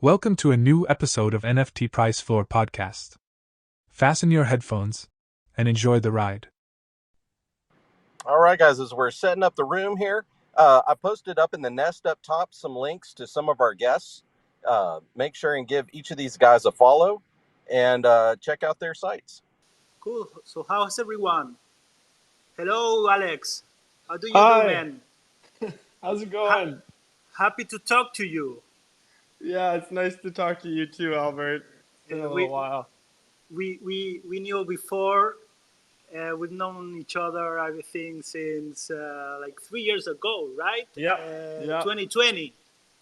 Welcome to a new episode of NFT Price Floor Podcast. Fasten your headphones and enjoy the ride. All right, guys, as we're setting up the room here, I posted up in the nest up top some links to some of our guests. Make sure and give each of these guys a follow and check out their sites. Cool. So how's everyone? Hello, Alex. How do you Hi. do, man? How's it going? Happy to talk to you. Yeah, it's nice to talk to you too, Albert. It's been a little while. We knew before. We've known each other, I think, since like 3 years ago, right? Yeah. 2020.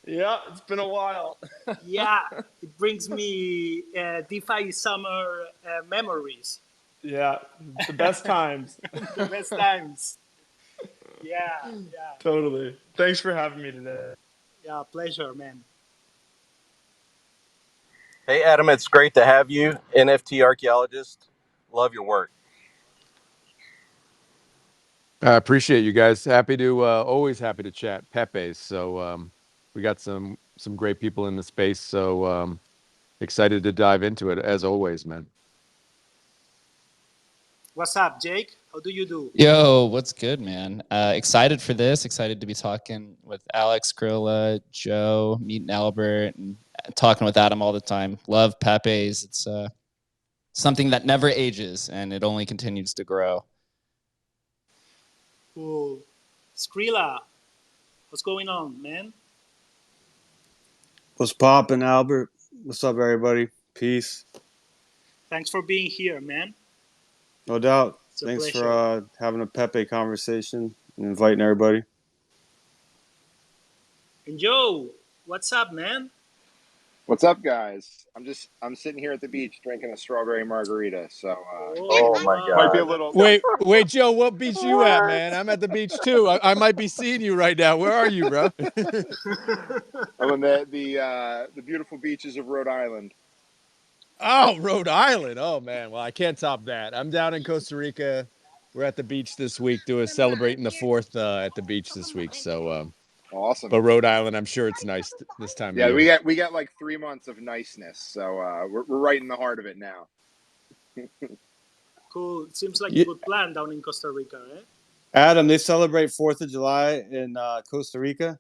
Yeah, it's been a while. Yeah, it brings me DeFi summer memories. Yeah, the best times. The best times. Yeah. Totally. Thanks for having me today. Yeah, pleasure, man. Hey, Adam, it's great to have you, NFT archaeologist. Love your work. I appreciate you guys. Always happy to chat Pepe's. So we got some great people in the space. So excited to dive into it as always, man. What's up, Jake? How do you do? Yo, what's good, man? Excited for this. Excited to be talking with Alex, Grilla, Joe, meeting Albert, and talking with Adam all the time. Love Pepe's. It's something that never ages, and it only continues to grow. Cool. Skrilla, what's going on, man? What's poppin', Albert? What's up, everybody? Peace. Thanks for being here, man. No doubt. It's a Thanks pleasure. for having a Pepe conversation and inviting everybody. And Joe, what's up, man? What's up, guys? I'm sitting here at the beach drinking a strawberry margarita. So Oh my God. might be a little. Wait, Joe, what beach you at, man? I'm at the beach too. I might be seeing you right now. Where are you, bro? I'm on the beautiful beaches of Rhode Island. Oh, Rhode Island. Oh man. Well, I can't top that. I'm down in Costa Rica. We're at the beach this week, celebrating the 4th at the beach this week. So Awesome. but Rhode Island, I'm sure it's nice this time of year. Yeah, we got like 3 months of niceness. So we're right in the heart of it now. Cool. It seems like a good plan down in Costa Rica, eh? Adam, they celebrate 4th of July in Costa Rica?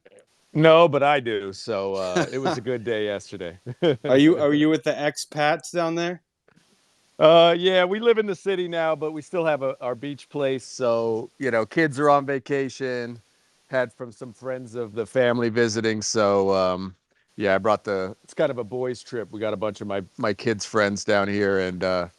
No, but I do. So it was a good day yesterday. Are you with the expats down there? Yeah, we live in the city now, but we still have our beach place. So, kids are on vacation, had from some friends of the family visiting. So, yeah, it's kind of a boys trip. We got a bunch of my kids' friends down here. And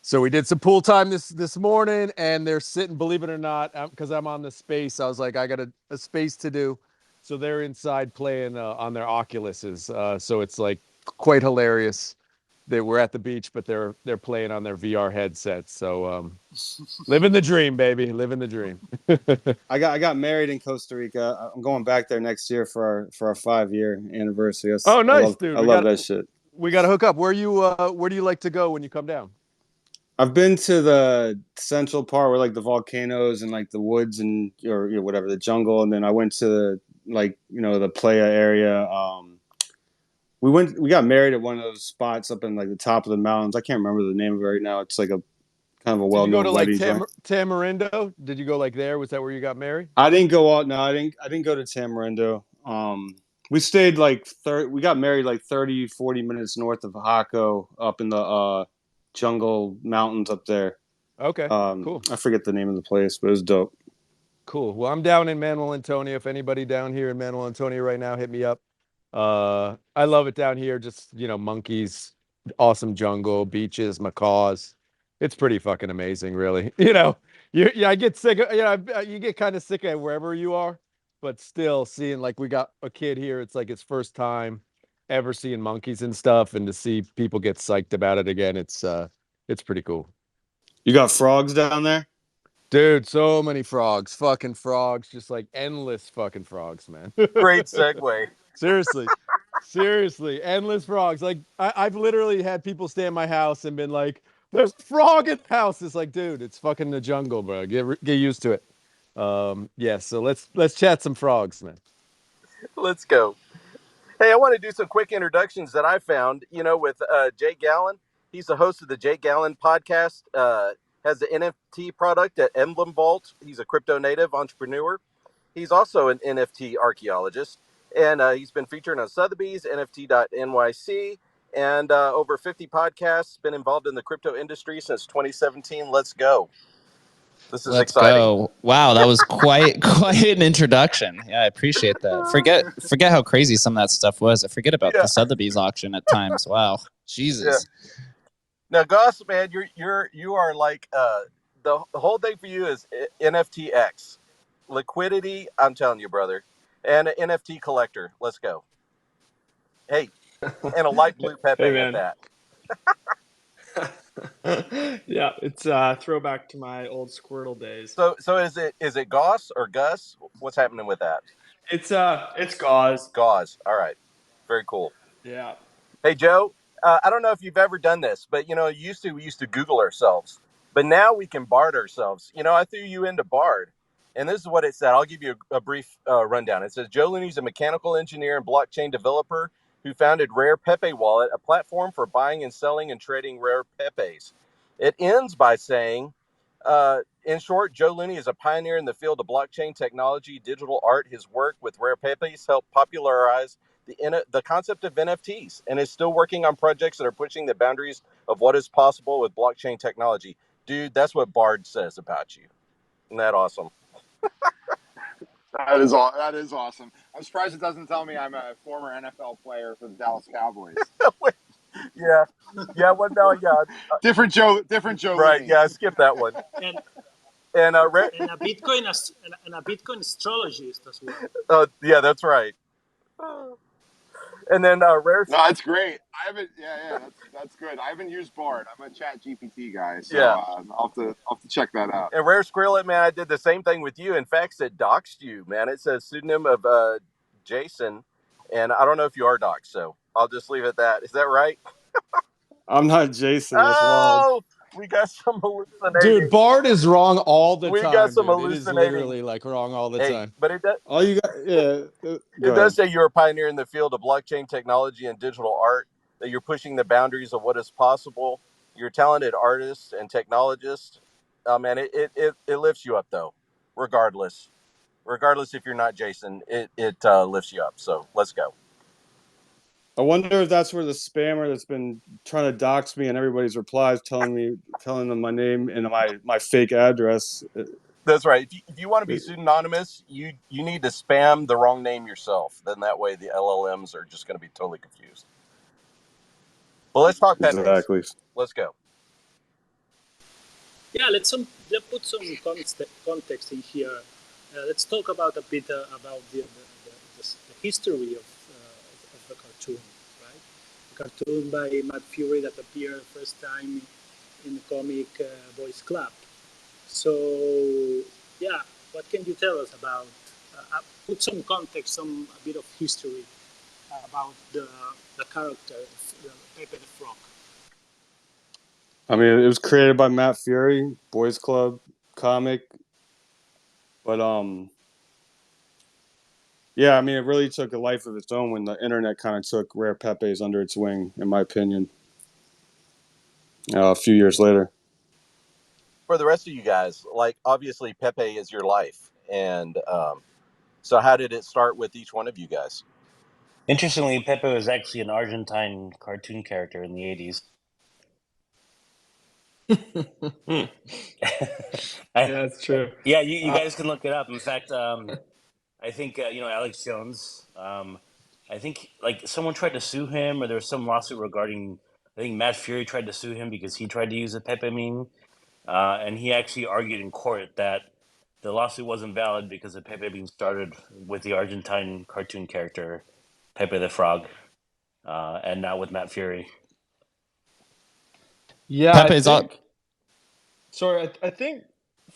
so we did some pool time this morning, and they're sitting, believe it or not, because I'm on the space. I was like, I got a space to do. So they're inside playing on their Oculuses. So it's like quite hilarious. They were at the beach, but they're playing on their VR headsets. So living the dream, baby, living the dream. I got married in Costa Rica. I'm going back there next year for our 5-year anniversary. Oh, nice, dude. I love that shit. We got to hook up. Where do you like to go when you come down? I've been to the central part where like the volcanoes and like the woods and or whatever, the jungle, and then I went to the playa area. We got married at one of those spots up in like the top of the mountains. I can't remember the name of it right now. It's like a kind of a well-known wedding. Did you go to like Tamarindo? Did you go like there? Was that where you got married? I didn't go out. No, I didn't go to Tamarindo. We stayed we got married like 30, 40 minutes north of Jaco up in the jungle mountains up there. Okay, cool. I forget the name of the place, but it was dope. Cool. Well, I'm down in Manuel Antonio. If anybody down here in Manuel Antonio right now, hit me up. I love it down here. Just, monkeys, awesome jungle, beaches, macaws. It's pretty fucking amazing, really. I get sick of, you get kind of sick of wherever you are, but still seeing like we got a kid here. It's like his first time ever seeing monkeys and stuff, and to see people get psyched about it again. It's pretty cool. You got frogs down there? Dude, so many frogs, fucking frogs, just like endless fucking frogs, man. Great segue. Seriously, endless frogs. Like I've literally had people stay in my house and been like, "There's a frog in the house." It's like, dude, it's fucking the jungle, bro. Get used to it. Yeah. So let's chat some frogs, man. Let's go. Hey, I want to do some quick introductions that I found. With Jay Gallen. He's the host of the Jay Gallen podcast. Has the NFT product at Emblem Vault. He's a crypto native entrepreneur. He's also an NFT archaeologist, and he's been featured on Sotheby's, NFT.nyc, and over 50 podcasts. Been involved in the crypto industry since 2017. Let's go. This is Let's exciting. go. Wow, that was quite an introduction. Yeah, I appreciate that. Forget how crazy some of that stuff was. I forget about the Sotheby's auction at times. Wow. Jesus. Yeah. Now, Gus, man, you are like the whole thing for you is NFTX liquidity. I'm telling you, brother, and an NFT collector. Let's go. Hey, and a light blue Pepe Hey, at man. that. Yeah, it's throwback to my old Squirtle days. So is it Goss or Gus? What's happening with that? It's gauze. Gauze. All right, very cool. Yeah. Hey, Joe, I don't know if you've ever done this, but we used to Google ourselves, but now we can Bard ourselves. I threw you into Bard, and this is what it said. I'll give you a brief rundown. It says Joe Looney's a mechanical engineer and blockchain developer who founded Rare Pepe Wallet, a platform for buying and selling and trading rare Pepes. It ends by saying, in short, Joe Looney is a pioneer in the field of blockchain technology, digital art. His work with Rare Pepes helped popularize the concept of NFTs, and is still working on projects that are pushing the boundaries of what is possible with blockchain technology. Dude, that's what Bard says about you. Isn't that awesome? That is awesome. I'm surprised it doesn't tell me I'm a former NFL player for the Dallas Cowboys. Yeah. Well, no, yeah. Different Joe. Right. Looney. Yeah, I skipped that one. And And a Bitcoin and a Bitcoin astrologist as well. yeah, that's right. And then Rare. No, that's great. I haven't. Yeah, that's good. I haven't used Bard. I'm a Chat GPT guy, so Yeah. I'll have to check that out. And Rare Skrilla, man, I did the same thing with you. In fact, it doxed you, man. It says pseudonym of Jason, and I don't know if you are doxed, so I'll just leave it at that. Is that right? I'm not Jason. That's wild. Oh, we got some hallucinating. Dude, Bard is wrong all the We time. got some dude. It is hallucinating. literally like wrong all the time. But it does. All you got, yeah. It does say you're a pioneer in the field of blockchain technology and digital art. That you're pushing the boundaries of what is possible. You're a talented artist and technologist. Man, it lifts you up though, regardless. Regardless if you're not Jason, it lifts you up. So let's go. I wonder if that's where the spammer that's been trying to dox me and everybody's replies telling them my name and my fake address. That's right. If you want to be pseudonymous, you need to spam the wrong name yourself. Then that way the LLMs are just going to be totally confused. Well, let's talk Pepes. Exactly. Let's go. Yeah, let's put some context in here. Let's talk about a bit about the history of the cartoon, right? The cartoon by Matt Fury that appeared first time in the comic Boys Club. So, yeah, what can you tell us about? Put some context, a bit of history about the character of Pepe the Frog. I mean, it was created by Matt Fury, Boys Club comic, but yeah, I mean, it really took a life of its own when the internet kind of took Rare Pepes under its wing, in my opinion. A few years later. For the rest of you guys, like obviously Pepe is your life, and so how did it start with each one of you guys? Interestingly, Pepe was actually an Argentine cartoon character in the 80s. Yeah, that's true. Yeah, you guys can look it up. In fact, I think Alex Jones. I think like someone tried to sue him, or there was some lawsuit regarding. I think Matt Fury tried to sue him because he tried to use a Pepe meme, and he actually argued in court that the lawsuit wasn't valid because the Pepe meme started with the Argentine cartoon character Pepe the Frog, and not with Matt Fury. Yeah, Pepe's I think. Sorry, I think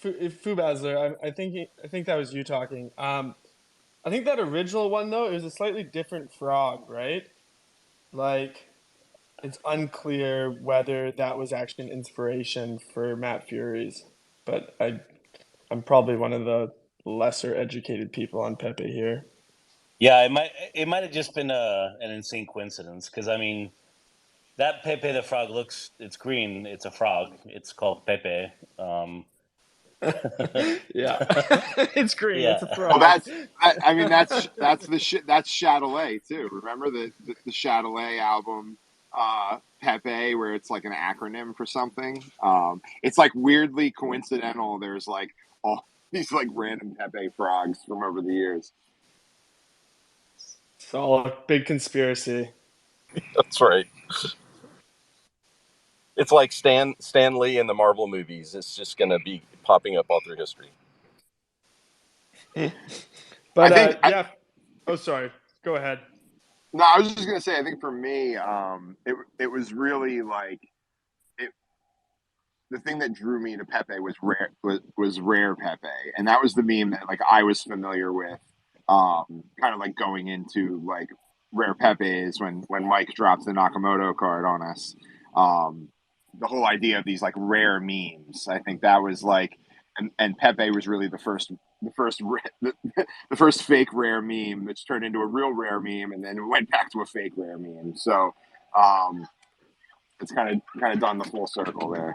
Fubazler. I think that was you talking. I think that original one though, it was a slightly different frog, right? Like, it's unclear whether that was actually an inspiration for Matt Fury's, but I'm probably one of the lesser educated people on Pepe here. Yeah, it might have just been an insane coincidence because I mean that Pepe the frog it's green. It's a frog. It's called Pepe. Yeah, it's green. It's a yeah. Well, frog. I mean, that's the shit. That's Chatelet too. Remember the Chatelet album, Pepe, where it's like an acronym for something. It's like weirdly coincidental. There's like all these like random Pepe frogs from over the years. It's all a big conspiracy. That's right. It's like Stan Lee in the Marvel movies. It's just going to be popping up all through history. I But think. yeah. Oh, sorry. Go ahead. No, I was just gonna say. I think for me, it was really like it. The thing that drew me to Pepe was Rare Pepe, and that was the meme that like I was familiar with, kind of like going into like Rare Pepes when Mike dropped the Nakamoto card on us. Um, the whole idea of these like rare memes, I think that was like, and Pepe was really the first fake rare meme that's turned into a real rare meme, and then it went back to a fake rare meme. So um, it's kind of done the full circle there.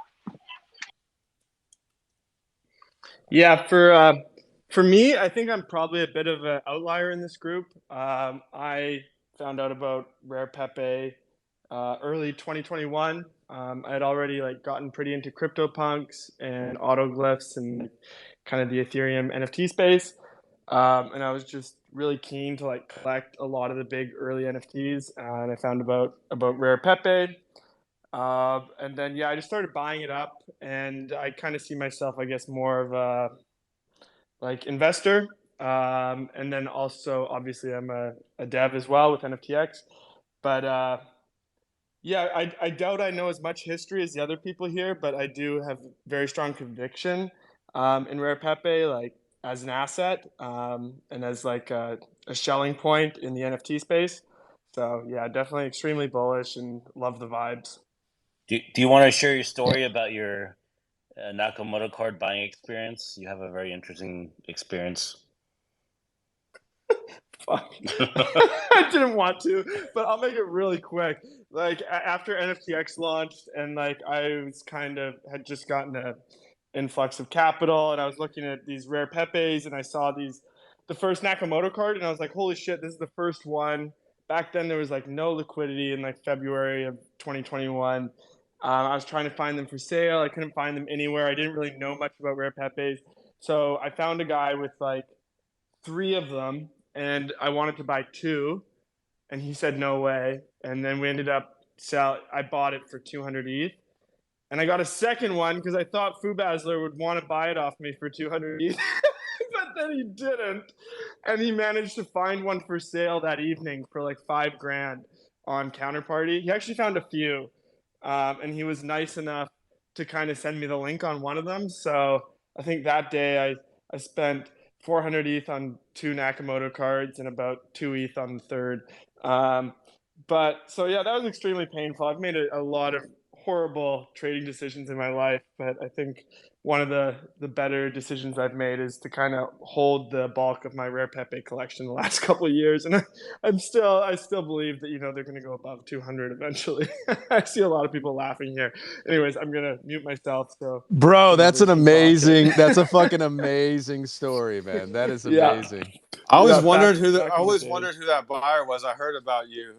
Yeah, for me, I think I'm probably a bit of an outlier in this group. I found out about Rare Pepe early 2021. I had already like gotten pretty into CryptoPunks and autoglyphs and kind of the Ethereum NFT space, and I was just really keen to like collect a lot of the big early NFTs. And I found about Rare Pepe. And then yeah, I just started buying it up, and I kind of see myself, I guess, more of a like investor. And then also, obviously, I'm a dev as well with NFTX. But yeah, I doubt I know as much history as the other people here, but I do have very strong conviction in Rare Pepe, like as an asset and as like a shelling point in the NFT space. So yeah, definitely extremely bullish and love the vibes. Do you want to share your story about your Nakamoto card buying experience? You have a very interesting experience. Fuck. I didn't want to, but I'll make it really quick. Like after NFTX launched, and like I was kind of had just gotten a influx of capital, and I was looking at these rare Pepes, and I saw the first Nakamoto card, and I was like, holy shit, this is the first one. Back then, there was like no liquidity in like February of 2021. I was trying to find them for sale. I couldn't find them anywhere. I didn't really know much about rare Pepes, so I found a guy with like three of them, and I wanted to buy two, and he said no way. And then we ended up I bought it for 200 ETH, and I got a second one because I thought Fubazler would want to buy it off me for 200 ETH, but then he didn't, and he managed to find one for sale that evening for like 5 grand on Counterparty. He actually found a few, and he was nice enough to kind of send me the link on one of them. So I think that day I spent 400 ETH on two Nakamoto cards and about 2 ETH on the third. But so yeah, that was extremely painful. I've made a lot of horrible trading decisions in my life, but I think one of the better decisions I've made is to kind of hold the bulk of my Rare Pepe collection the last couple of years, and I still believe that they're going to go above 200 eventually. I see a lot of people laughing here. Anyways, I'm gonna mute myself so Bro, some that's others an can talk. that's a fucking amazing story, man. That is Yeah, amazing. I always yeah. wondered Back I in the always day. wondered who that buyer was. I heard about you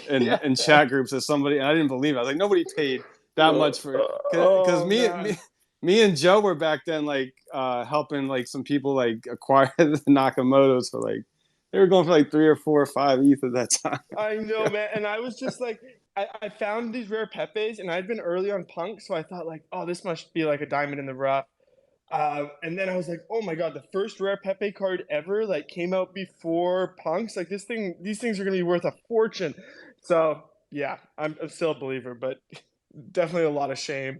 Yeah. in chat groups as somebody, and I didn't believe it. I was like, nobody paid that much for because Oh man. me and Joe were back then like helping like some people like acquire the Nakamotos for like they were going for like 3 or 4 or 5 ETH at that time. I know, man. And I was just like, I found these rare Pepes, and I'd been early on Punk, so I thought like, oh, this must be like a diamond in the rough. And then I was like, oh my god, the first rare Pepe card ever like came out before Punks. Like these things are gonna be worth a fortune. So yeah, I'm still a believer, but definitely a lot of shame.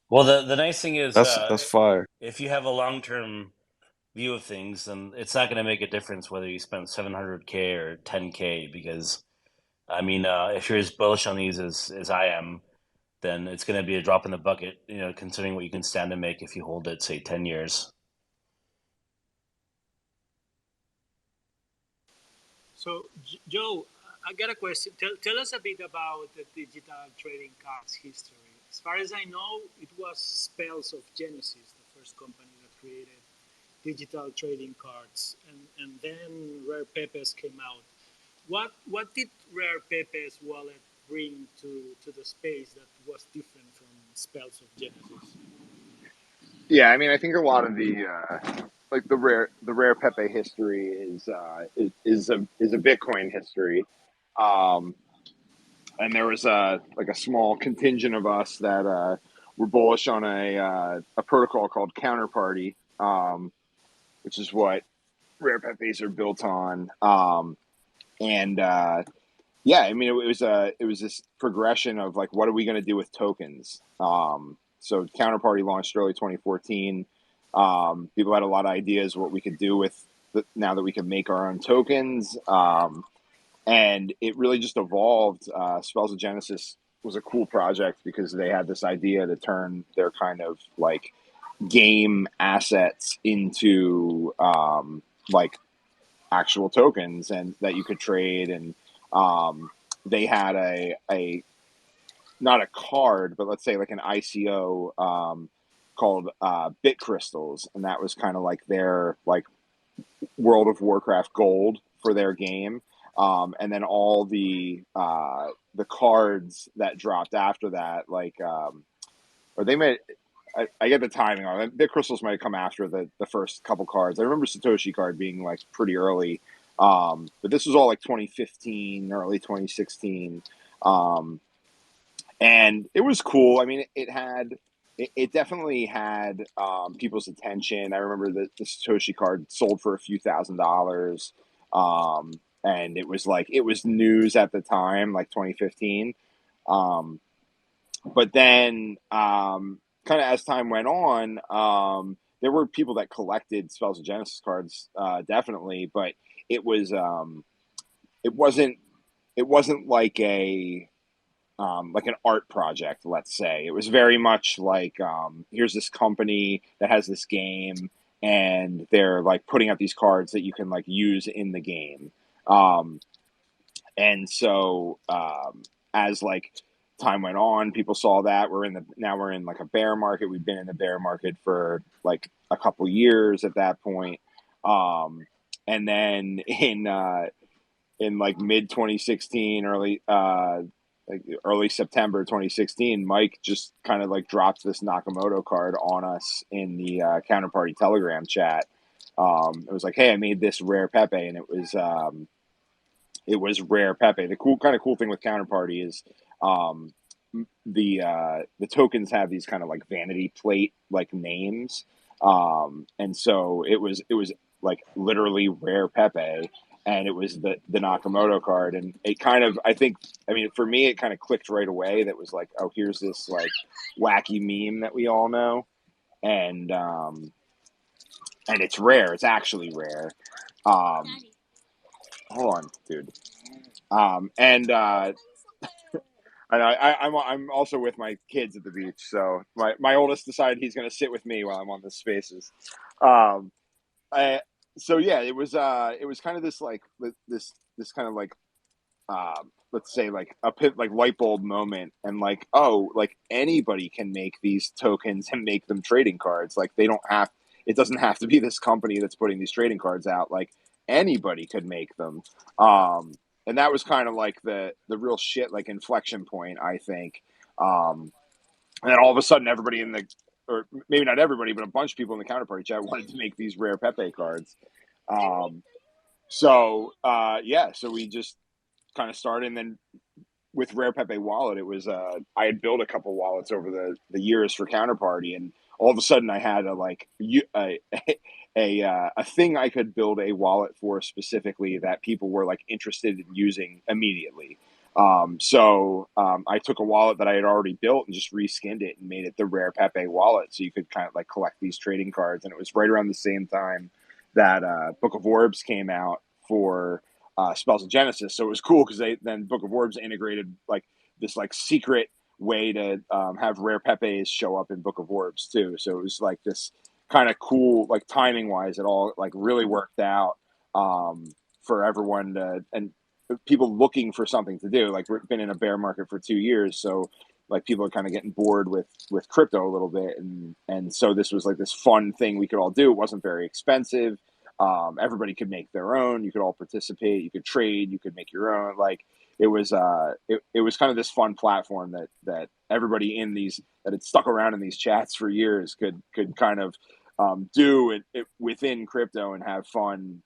Well, the nice thing is, That's fire. if you have a long term view of things, then it's not going to make a difference whether you spend 700K or 10K because I mean, if you're as bullish on these as I am, then it's going to be a drop in the bucket, considering what you can stand to make if you hold it, say, 10 years. So, Joe, I got a question. Tell us a bit about the digital trading cards history. As far as I know, it was Spells of Genesis, the first company that created digital trading cards, and then Rare Pepes came out. What did Rare Pepes wallet bring to the space that was different from Spells of Genesis? Yeah, I mean, I think a lot of the like the rare Pepe history is a Bitcoin history, um, and there was a small contingent of us that were bullish on a protocol called Counterparty, which is what rare Pepes are built on, and yeah, I mean, it was this progression of like, what are we going to do with tokens? So Counterparty launched early 2014. People had a lot of ideas what we could do with now that we could make our own tokens, and it really just evolved. Spells of Genesis was a cool project because they had this idea to turn their kind of like game assets into like actual tokens and that you could trade and they had a not a card but let's say like an ICO called Bit Crystals, and that was kind of like their like World of Warcraft gold for their game, and then all the cards that dropped after that like or they made I get the timing on it. Bit Crystals might have come after the first couple cards. I remember Satoshi card being like pretty early, but this was all like 2015, early 2016, and it was cool. I mean, it definitely had people's attention. I remember the Satoshi card sold for a few $1,000s, and it was like it was news at the time, like 2015. Um, but then kind of as time went on, there were people that collected Spells of Genesis cards, definitely, but it was it wasn't it wasn't like an art project, let's say. It was very much like here's this company that has this game, and they're like putting out these cards that you can like use in the game. Um, and so as like time went on, people saw that we're in like a bear market. We've been in the bear market for like a couple years at that point. And then in like mid 2016, early September 2016, Mike just kind of like dropped this Nakamoto card on us in the Counterparty Telegram chat. It was like, hey, I made this rare Pepe, and it was rare Pepe. The cool thing with Counterparty is um, the tokens have these kind of like vanity plate like names, and so it was like literally rare Pepe, and it was the Nakamoto card, and it kind of I mean for me it kind of clicked right away. That was like, oh, here's this like wacky meme that we all know, and it's rare. It's actually rare. Um, hold on, dude. And I'm also with my kids at the beach, so my oldest decided he's going to sit with me while I'm on this spaces. Um, I, so yeah, it was kind of this like this kind of like let's say like like light bulb moment, and like, oh, like anybody can make these tokens and make them trading cards. Like they don't have it doesn't have to be this company that's putting these trading cards out. Like anybody could make them. And that was kind of like the real shit like inflection point, I think. And then all of a sudden everybody in the or maybe not everybody, but a bunch of people in the Counterparty chat wanted to make these rare Pepe cards. Yeah, so we just kind of started, and then with Rare Pepe Wallet, it was I had built a couple wallets over the years for Counterparty, and all of a sudden I had a thing I could build a wallet for specifically that people were like interested in using immediately. I took a wallet that I had already built and just reskinned it and made it the Rare Pepe wallet, so you could kind of like collect these trading cards. And it was right around the same time that Book of Orbs came out for Spells of Genesis. So it was cool because then Book of Orbs integrated like this like secret way to have rare Pepes show up in Book of Orbs too. So it was like this kind of cool, like timing wise, it all like really worked out for everyone to, and people looking for something to do. Like we've been in a bear market for 2 years, so like people are kind of getting bored with crypto a little bit, and so this was like this fun thing we could all do. It wasn't very expensive. Everybody could make their own. You could all participate. You could trade. You could make your own. Like it was it was kind of this fun platform that everybody in these that had stuck around in these chats for years could kind of do it within crypto and have fun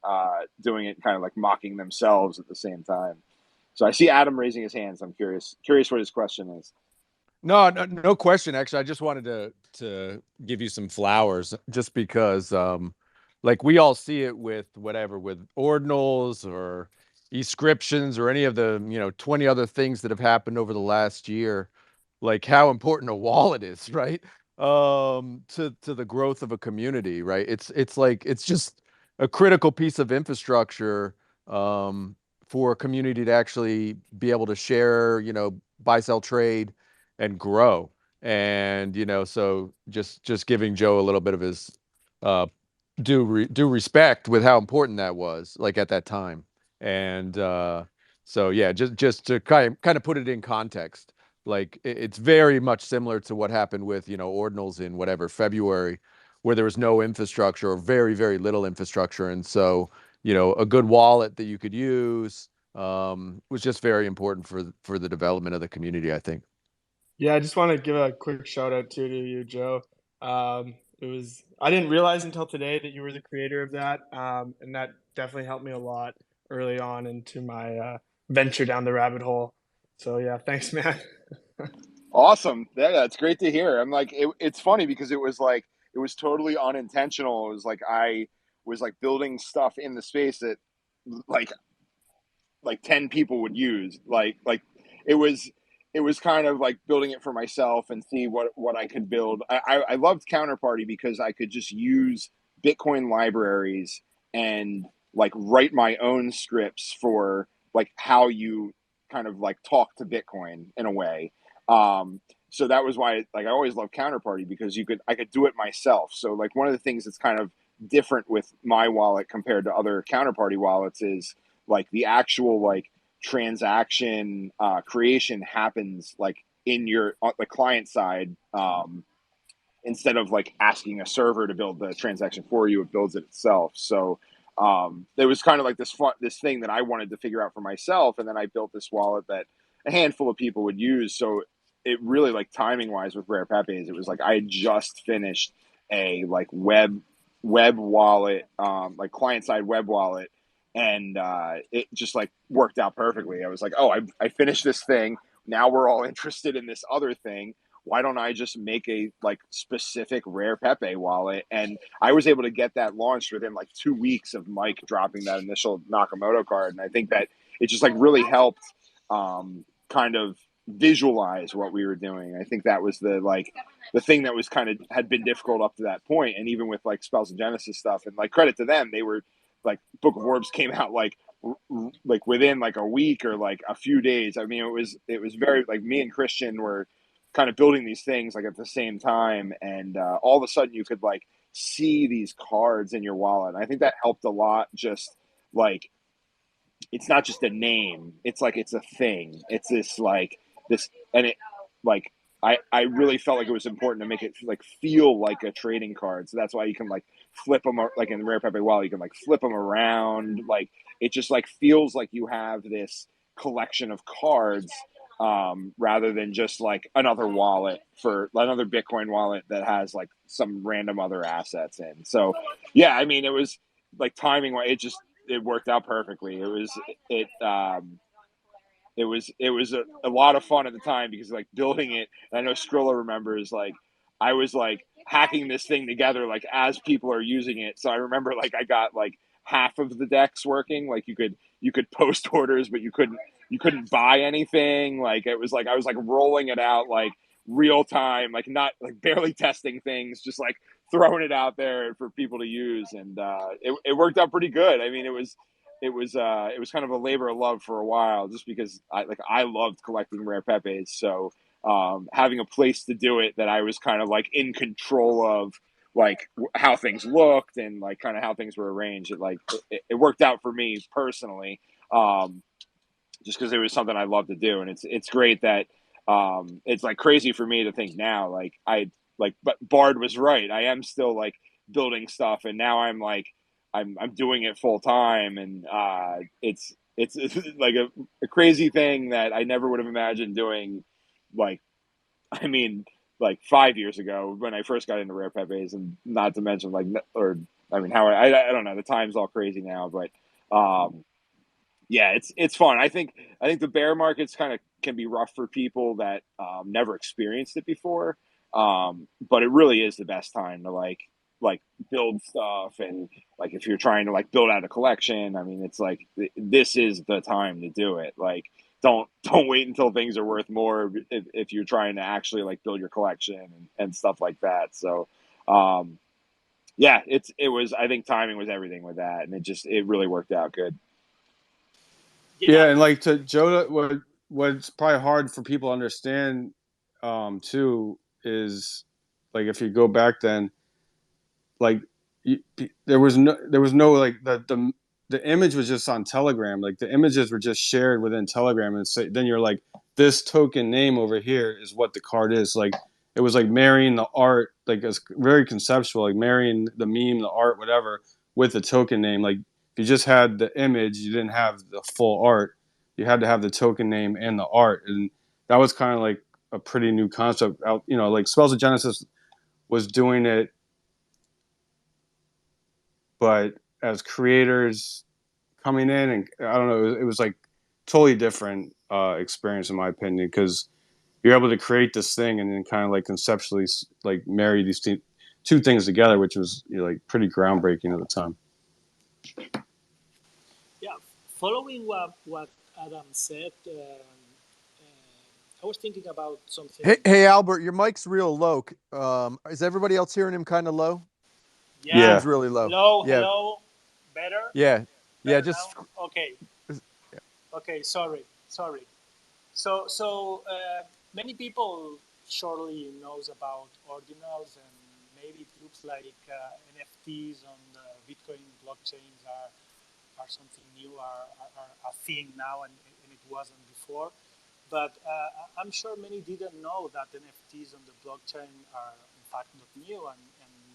doing it, kind of like mocking themselves at the same time. So I see Adam raising his hands. I'm curious what his question is. No question. Actually, I just wanted to give you some flowers, just because, like we all see it with whatever, with ordinals or inscriptions or any of the 20 other things that have happened over the last year, like how important a wallet is, right? To the growth of a community, right? It's like it's just a critical piece of infrastructure for a community to actually be able to share, buy, sell, trade, and grow. And so just giving Joe a little bit of his due respect with how important that was, like at that time. And so yeah, just to kind of put it in context, like it's very much similar to what happened with ordinals in whatever February, where there was no infrastructure or very very little infrastructure, and so a good wallet that you could use was just very important for the development of the community, I think. Yeah, I just want to give a quick shout out to you, Joe. It was I didn't realize until today that you were the creator of that, and that definitely helped me a lot early on into my venture down the rabbit hole. So yeah, thanks, man. Awesome. Yeah, that's great to hear. I'm like, it's funny because it was totally unintentional. It was like I was like building stuff in the space that like 10 people would use. Like it was kind of like building it for myself and see what I could build. I loved Counterparty because I could just use Bitcoin libraries and like write my own scripts for like how you kind of like talk to Bitcoin in a way. So that was why like I always loved Counterparty, because I could do it myself. So like one of the things that's kind of different with my wallet compared to other Counterparty wallets is like the actual like transaction creation happens like in your the client side, instead of like asking a server to build the transaction for you. It builds it itself. So there was kind of like this thing that I wanted to figure out for myself, and then I built this wallet that a handful of people would use. So it really, like timing wise with Rare Pepes, it was like I had just finished a like web wallet, like client side web wallet, and it just like worked out perfectly. I was like, oh, I finished this thing. Now we're all interested in this other thing. Why don't I just make a like specific Rare Pepe wallet? And I was able to get that launched within like 2 weeks of Mike dropping that initial Nakamoto card. And I think that it just like really helped kind of visualize what we were doing. I think that was the thing that was kind of had been difficult up to that point. And even with like Spells of Genesis stuff, and like credit to them, they were like Book of Orbs came out like within like a week or like a few days. I mean, it was very like me and Christian were kind of building these things like at the same time, and all of a sudden you could like see these cards in your wallet. And I think that helped a lot. Just like it's not just a name, it's like it's a thing. It's this like this, and it like I really felt like it was important to make it like feel like a trading card. So that's why you can like flip them, like in the Rare Pepe wallet, you can like flip them around. Like it just like feels like you have this collection of cards, rather than just like another wallet, for another Bitcoin wallet that has like some random other assets in. So yeah, I mean, it was like timing, it worked out perfectly. It was a lot of fun at the time, because like building it, and I know Skrilla remembers, like I was like hacking this thing together like as people are using it. So I remember like I got like half of the decks working. Like you could post orders, but you couldn't buy anything. Like it was like I was like rolling it out like real time, like not like barely testing things, just like throwing it out there for people to use. And it worked out pretty good. I mean, it was kind of a labor of love for a while, just because I loved collecting Rare Pepes. So having a place to do it that I was kind of like in control of like how things looked and like kind of how things were arranged. It worked out for me personally, just because it was something I love to do, and it's great that it's like crazy for me to think now but Bard was right. I am still like building stuff, and now I'm doing it full time, and it's like a crazy thing that I never would have imagined doing. Like, I mean, like 5 years ago when I first got into Rare Pepes, and not to mention I don't know, the time's all crazy now, but yeah, it's fun. I think the bear markets kind of can be rough for people that never experienced it before, but it really is the best time to like build stuff, and like if you're trying to like build out a collection, I mean, it's like this is the time to do it. Like, don't wait until things are worth more if you're trying to actually like build your collection and stuff like that. So yeah, it was, I think timing was everything with that, and it really worked out good. Yeah, and like to Joe, what's probably hard for people to understand too is like if you go back then, like there was no like the image was just on Telegram. Like the images were just shared within Telegram, and then you're like, this token name over here is what the card is. Like it was like marrying the art, like it's very conceptual, like marrying the meme, the art, whatever, with the token name. Like if you just had the image, you didn't have the full art. You had to have the token name and the art, and that was kind of like a pretty new concept out. You know, like Spells of Genesis was doing it, but as creators coming in, and I don't know, it was like totally different experience in my opinion, because you're able to create this thing and then kind of like conceptually like marry these two things together, which was, you know, like pretty groundbreaking at the time. Yeah, following what Adam said, I was thinking about something. Hey, Albert, your mic's real low. Is everybody else hearing him kind of low? Yeah. It's really low. Hello, Yeah. hello. Better? Yeah. Better Just now? Okay. Okay, sorry. So many people surely knows about ordinals, and maybe it looks like NFTs on the Bitcoin blockchains are something new, are a thing now, and it wasn't before. But I'm sure many didn't know that NFTs on the blockchain are in fact not new, and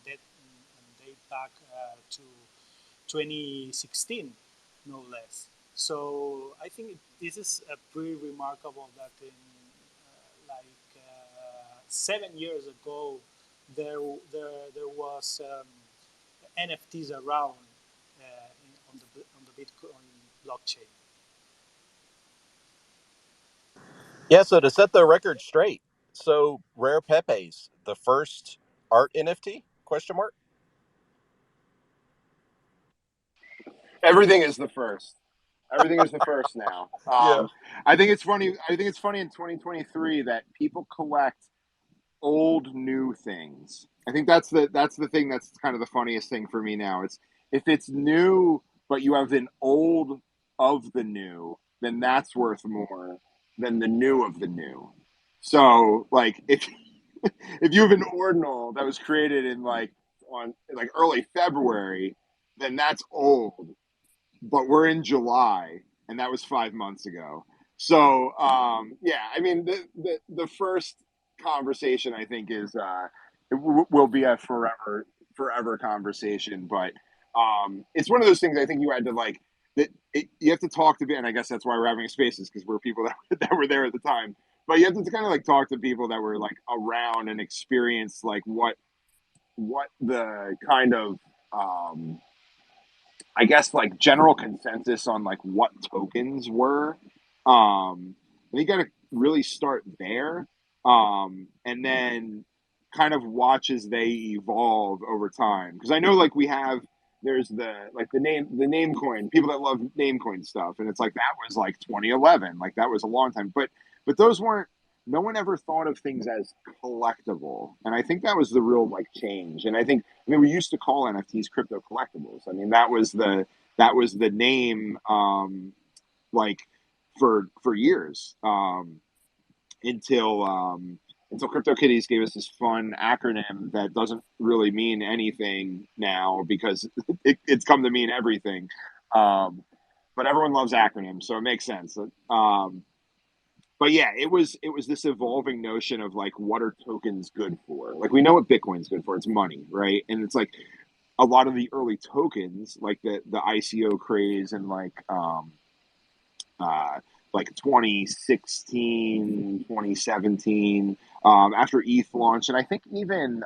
date back to 2016, no less. So I think this is pretty remarkable that in 7 years ago there was NFTs around on the Bitcoin blockchain. Yeah, so to set the record straight, so Rare Pepes, the first art NFT? Question mark. Everything is the first. Everything is the first now. Yeah. I think it's funny. I think it's funny in 2023 that people collect old new things. I think that's the thing that's kind of the funniest thing for me now. It's if it's new, but you have an old of the new, then that's worth more than the new of the new. So like if you have an ordinal that was created in on like early February, then that's old, but we're in July, and that was 5 months ago. So yeah, I mean the first conversation I think is will be a forever conversation, but it's one of those things I think you had to like you have to talk to, and I guess that's why we're having spaces, because we're people that were there at the time. But you have to kind of like talk to people that were like around and experience like what the kind of I guess like general consensus on like what tokens were. And you got to really start there, and then kind of watch as they evolve over time. Because I know like there's the name coin, people that love name coin stuff, and it's like that was like 2011, like that was a long time. But those weren't. No one ever thought of things as collectible, and I think that was the real like change. And I mean, we used to call NFTs crypto collectibles. I mean, that was the name, like for years, until until CryptoKitties gave us this fun acronym that doesn't really mean anything now because it's come to mean everything. But everyone loves acronyms, so it makes sense. But yeah, it was this evolving notion of like, what are tokens good for? Like, we know what Bitcoin's good for. It's money, right? And it's like a lot of the early tokens, like the ICO craze and uh, like 2016, 2017, after ETH launched, and I think even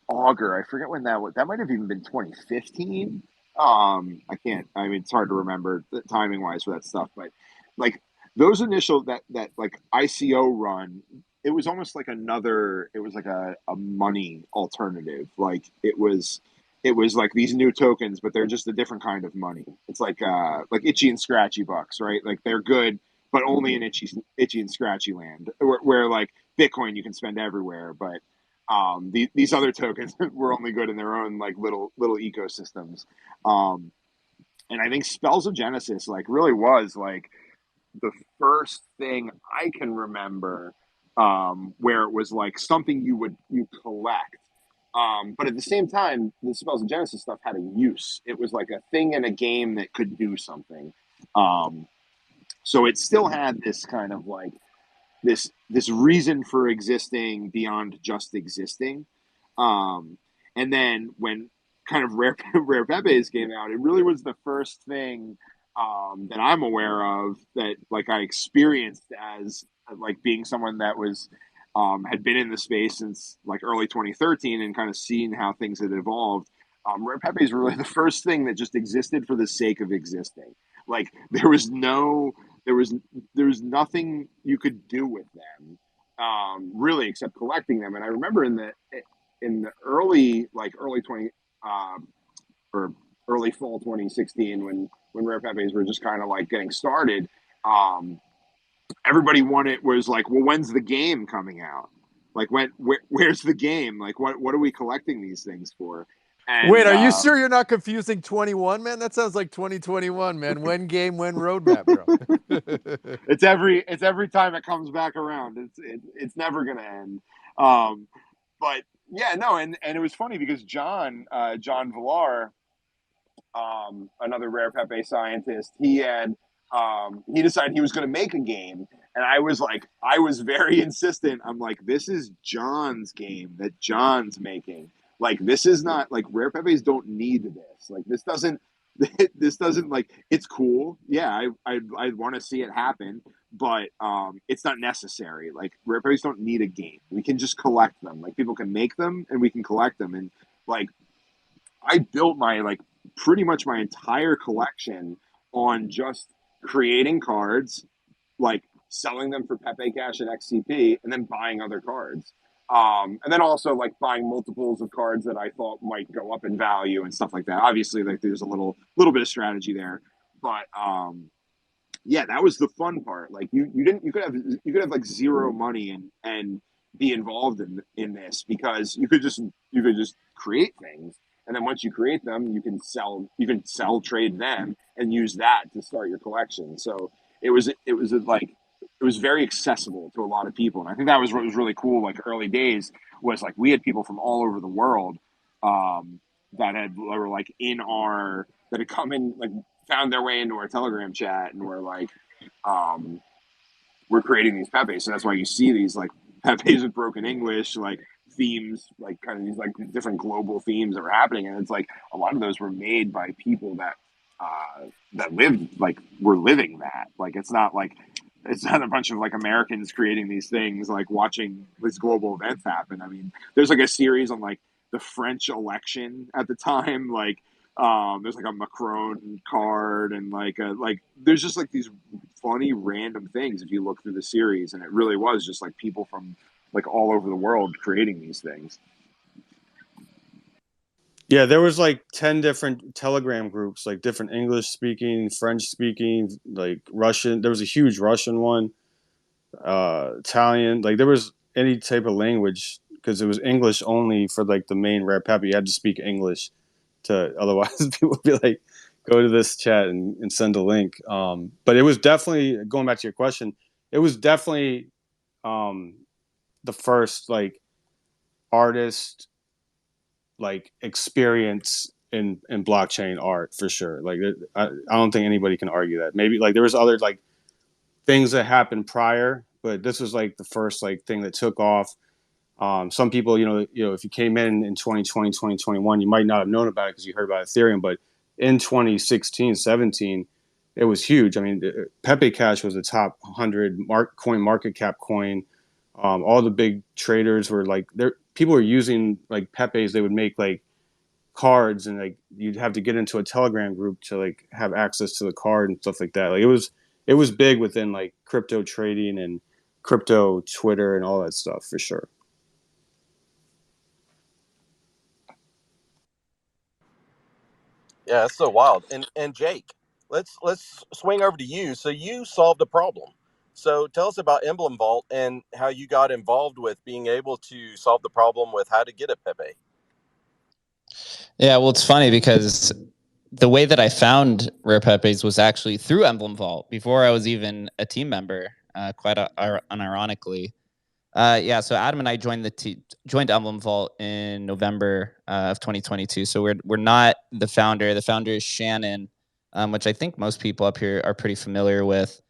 Augur. I forget when that was. That might have even been 2015. I can't. I mean, it's hard to remember the timing wise for that stuff, but like those initial that like ICO run, it was almost like another. It was like a money alternative. It was like these new tokens, but they're just a different kind of money. It's like itchy and scratchy bucks, right? Like they're good, but only in itchy and scratchy land. Where like Bitcoin you can spend everywhere, but these other tokens were only good in their own like little ecosystems. Um, and I think Spells of Genesis like really was like the first thing I can remember where it was like something you collect. But at the same time, the Spells of Genesis stuff had a use. It was like a thing in a game that could do something. Um, so it still had this kind of like this reason for existing beyond just existing. Um, and then when kind of Rare Pepes came out, it really was the first thing that I'm aware of that like I experienced as like being someone that was had been in the space since like early 2013 and kind of seen how things had evolved. Rare Pepes were really the first thing that just existed for the sake of existing. Like there was there was nothing you could do with them really except collecting them. And I remember in the early 20 or early fall 2016 when Rare Pepes were just kind of like getting started. Um, Everybody wanted was like, well, when's the game coming out? Like where's the game? Like what are we collecting these things for? Wait, And are you sure you're not confusing 21, man? That sounds like 2021, man. When game, when roadmap, bro. it's every time it comes back around. It's never gonna end. Um, but yeah, no, and it was funny because John Villar, another Rare Pepe scientist, he decided he was going to make a game, and I was very insistent. I'm like, this is John's game that John's making. Like, this is not like Rare Pepes don't need this. Like, this doesn't. This doesn't like it's cool. Yeah, I want to see it happen, but it's not necessary. Like Rare Pepes don't need a game. We can just collect them. Like people can make them and we can collect them. And like I built my like pretty much my entire collection on just creating cards, like selling them for Pepe Cash and XCP, and then buying other cards. And then also like buying multiples of cards that I thought might go up in value and stuff like that. Obviously, like there's a little bit of strategy there, but yeah, that was the fun part. Like you could have like zero money and be involved in this because you could just create things, and then once you create them, you can sell trade them and use that to start your collection. So it was very accessible to a lot of people, and I think that was what was really cool. Like early days was like we had people from all over the world um, that were like in our that had come in like found their way into our Telegram chat and were like, um, we're creating these Pepes. So that's why you see these like Pepes with broken English, like themes, like kind of these like different global themes that were happening. And it's like a lot of those were made by people that lived like were living that. Like it's not a bunch of like Americans creating these things, like watching these global events happen. I mean, there's like a series on like the French election at the time, like there's like a Macron card and like there's just like these funny random things if you look through the series, and it really was just like people from like all over the world creating these things. Yeah, there was like 10 different Telegram groups, like different English speaking, French speaking, like Russian. There was a huge Russian one, Italian. Like there was any type of language because it was English only for like the main Rare Pepper. You had to speak English to otherwise people would be like, go to this chat and send a link. But it was definitely going back to your question. It was definitely um, the first like artist like experience in blockchain art for sure. Like I don't think anybody can argue that. Maybe like there was other like things that happened prior, but this was like the first like thing that took off. Some people, if you came in 2020, 2021, you might not have known about it because you heard about Ethereum, but in 2016, 17, it was huge. I mean, Pepe Cash was the top 100 coin market cap coin. All the big traders were like, people were using like Pepe's. They would make like cards, and like you'd have to get into a Telegram group to like have access to the card and stuff like that. Like it was big within like crypto trading and crypto Twitter and all that stuff for sure. Yeah, it's so wild. And Jake, let's swing over to you. So you solved a problem. So tell us about Emblem Vault and how you got involved with being able to solve the problem with how to get a Pepe. Yeah, well, it's funny because the way that I found Rare Pepes was actually through Emblem Vault before I was even a team member, quite unironically. Yeah, so Adam and I joined joined Emblem Vault in November of 2022. So we're not the founder. The founder is Shannon, which I think most people up here are pretty familiar with.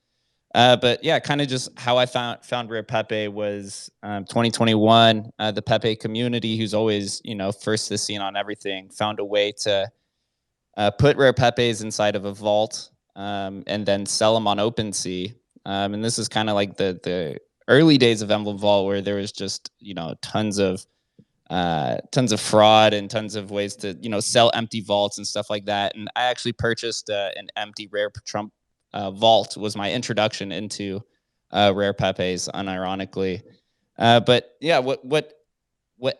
But yeah, kind of just how I found Rare Pepe was 2021. The Pepe community, who's always first to the scene on everything, found a way to put Rare Pepes inside of a vault and then sell them on OpenSea. And this is kind of like the early days of Emblem Vault, where there was just tons of fraud and tons of ways to sell empty vaults and stuff like that. And I actually purchased an empty Rare Trump vault. Was my introduction into Rare Pepes, unironically. But yeah, what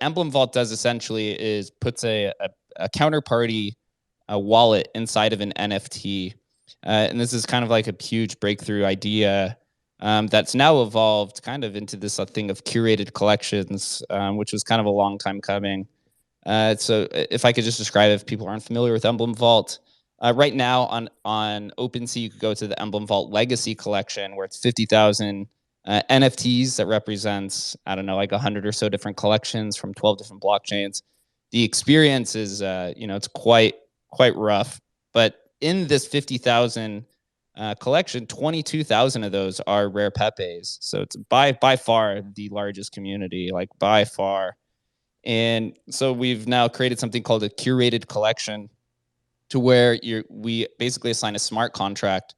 Emblem Vault does essentially is puts a counterparty wallet inside of an NFT. And this is kind of like a huge breakthrough idea that's now evolved kind of into this thing of curated collections, which was kind of a long time coming. So if I could just describe, if people aren't familiar with Emblem Vault, right now on OpenSea, you could go to the Emblem Vault Legacy Collection, where it's 50,000 NFTs that represents, I don't know, like 100 or so different collections from 12 different blockchains. The experience is, it's quite rough. But in this 50,000 collection, 22,000 of those are Rare Pepes. So it's by far the largest community, like by far. And so we've now created something called a curated collection, to where we basically assign a smart contract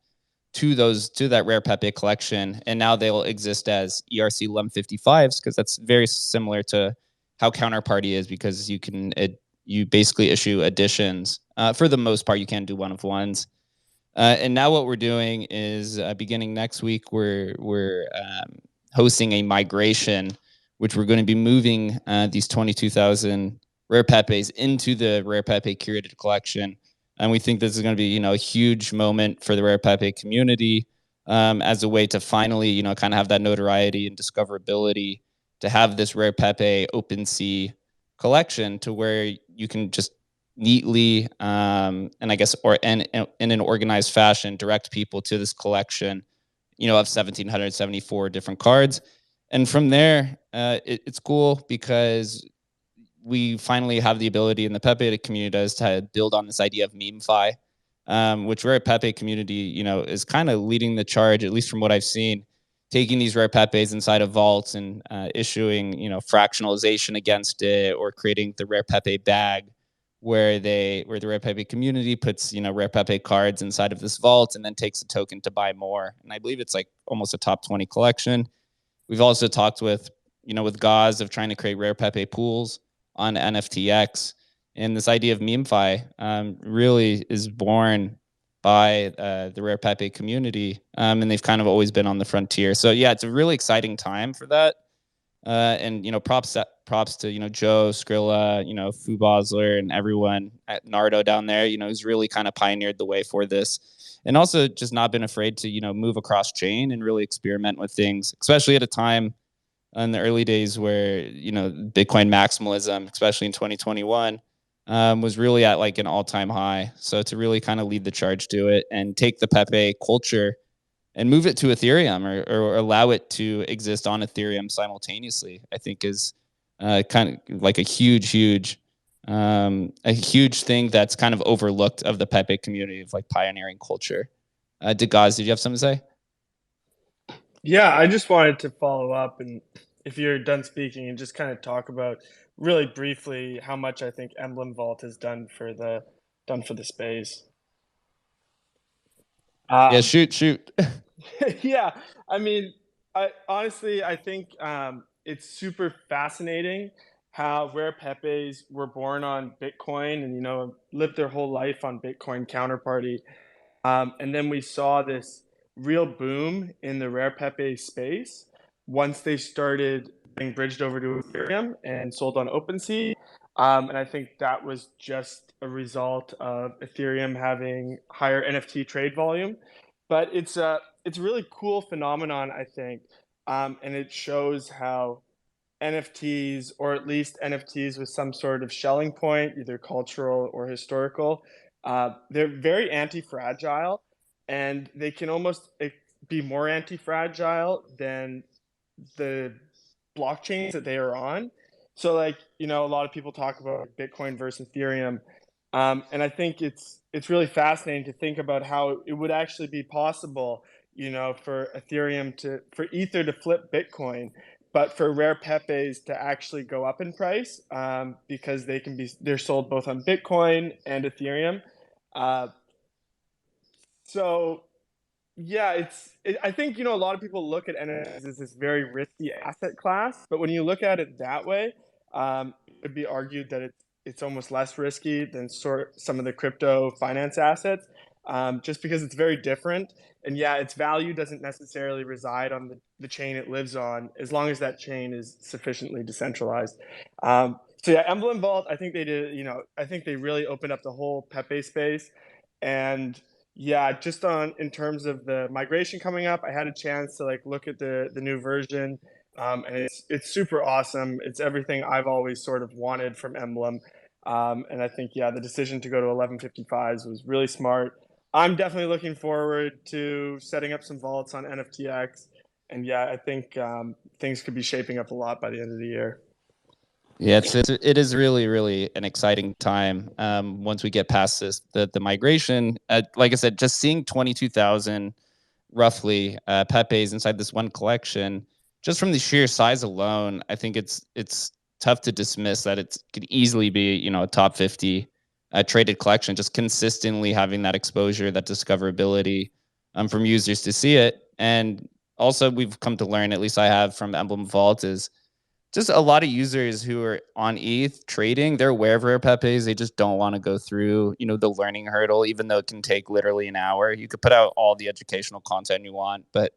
to that Rare Pepe collection, and now they'll exist as ERC 1155s, because that's very similar to how Counterparty is, because you basically issue additions. For the most part, you can't do one of ones. And now what we're doing is beginning next week, we're hosting a migration, which we're going to be moving these 22,000 Rare Pepes into the Rare Pepe curated collection. And we think this is going to be, a huge moment for the Rare Pepe community, as a way to finally, kind of have that notoriety and discoverability to have this Rare Pepe OpenSea collection, to where you can just neatly, and I guess, in an organized fashion, direct people to this collection, of 1,774 different cards. And from there, it's cool because we finally have the ability, and the Pepe community does, to build on this idea of memefi, which Rare Pepe community, is kind of leading the charge, at least from what I've seen, taking these Rare Pepes inside of vaults and issuing, fractionalization against it, or creating the Rare Pepe bag, where the Rare Pepe community puts, Rare Pepe cards inside of this vault and then takes a token to buy more. And I believe it's like almost a top 20 collection. We've also talked with Gauze of trying to create Rare Pepe pools on NFTX. And this idea of memefi really is born by the Rare Pepe community. And they've kind of always been on the frontier. So yeah, it's a really exciting time for that. And props to Joe, Skrilla, Fubazler, and everyone at Nardo down there, who's really kind of pioneered the way for this. And also just not been afraid to, move across chain and really experiment with things, especially at a time in the early days where, Bitcoin maximalism, especially in 2021, was really at like an all-time high. So to really kind of lead the charge to it and take the Pepe culture and move it to Ethereum or allow it to exist on Ethereum simultaneously, I think is kind of like a huge thing that's kind of overlooked of the Pepe community of like pioneering culture. Degaz, did you have something to say? Yeah, I just wanted to follow up, and if you're done speaking, and just kind of talk about really briefly how much I think Emblem Vault has done for the space. Yeah, shoot. Yeah, I mean, I think it's super fascinating how Rare Pepes were born on Bitcoin and lived their whole life on Bitcoin counterparty. And then we saw this real boom in the Rare Pepe space once they started being bridged over to Ethereum and sold on OpenSea. And I think that was just a result of Ethereum having higher NFT trade volume. But it's a really cool phenomenon, I think, and it shows how NFTs, or at least NFTs with some sort of Schelling point, either cultural or historical, they're very anti-fragile, and they can almost be more anti-fragile than the blockchains that they are on. So, like, a lot of people talk about Bitcoin versus Ethereum, and I think it's really fascinating to think about how it would actually be possible, for for Ether to flip Bitcoin, but for Rare Pepes to actually go up in price, because they're sold both on Bitcoin and Ethereum. Uh, so yeah, I think a lot of people look at NFTs as this very risky asset class, but when you look at it that way, it would be argued that it's almost less risky than some of the crypto finance assets, just because it's very different. And yeah, its value doesn't necessarily reside on the chain it lives on, as long as that chain is sufficiently decentralized. So yeah, Emblem Vault, I think they did. I think they really opened up the whole Pepe space, and yeah, just in terms of the migration coming up, I had a chance to look at the new version, and it's super awesome. It's everything I've always sort of wanted from Emblem, and I think the decision to go to 1155s was really smart. I'm definitely looking forward to setting up some vaults on NFTX, and yeah, I think things could be shaping up a lot by the end of the year. Yeah, it is really an exciting time. Once we get past the migration, like I said, just seeing 22,000 roughly Pepe's inside this one collection, just from the sheer size alone, I think it's tough to dismiss that it could easily be a top 50 traded collection. Just consistently having that exposure, that discoverability from users to see it, and also we've come to learn, at least I have from Emblem Vault, is just a lot of users who are on ETH trading, they're aware of Rare Pepes. They just don't want to go through, the learning hurdle, even though it can take literally an hour. You could put out all the educational content you want, but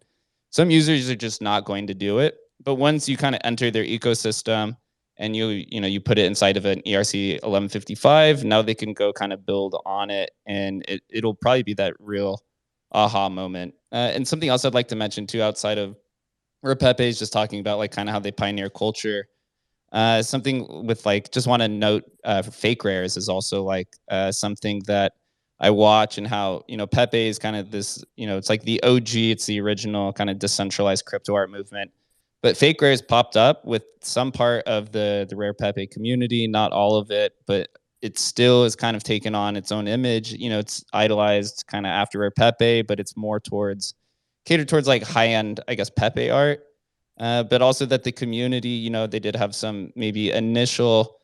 some users are just not going to do it. But once you kind of enter their ecosystem and you put it inside of an ERC 1155, now they can go kind of build on it, and it'll probably be that real aha moment. And something else I'd like to mention too, outside of where Pepe is just talking about kind of how they pioneer culture. Something with just want to note fake rares is also something that I watch, and how Pepe is kind of this, it's like the OG, it's the original kind of decentralized crypto art movement. But fake rares popped up with some part of the Rare Pepe community, not all of it, but it still is kind of taken on its own image. It's idolized kind of after Rare Pepe, but it's more catered towards high end, I guess, Pepe art. But also that the community, they did have some maybe initial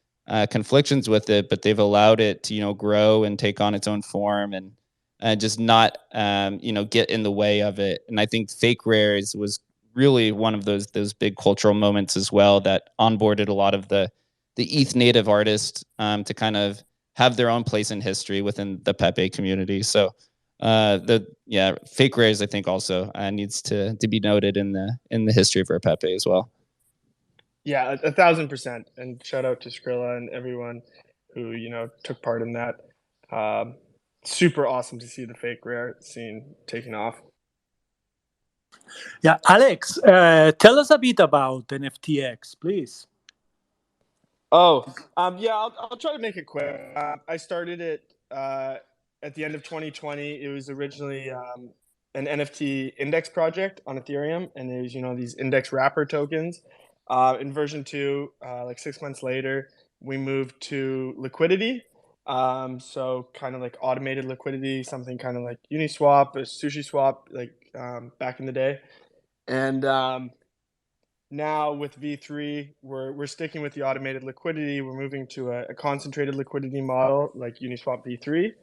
conflictions with it, but they've allowed it to, grow and take on its own form, and just not, get in the way of it. And I think Fake Rares was really one of those big cultural moments as well, that onboarded a lot of the ETH native artists to kind of have their own place in history within the Pepe community. So fake rares I think also needs to be noted in the history of Rare Pepe as well. Yeah, 1,000%, and shout out to Skrilla and everyone who took part in that. Super awesome to see the fake rare scene taking off. Yeah, Alex, tell us a bit about NFTX, please. Oh, yeah, I'll try to make it quick. I started it at the end of 2020. It was originally an NFT index project on Ethereum, and there's these index wrapper tokens. In version 2, like 6 months later, we moved to liquidity. So kind of like automated liquidity, something kind of like Uniswap or SushiSwap, like back in the day. And now with V3, we're sticking with the automated liquidity. We're moving to a concentrated liquidity model like Uniswap V3,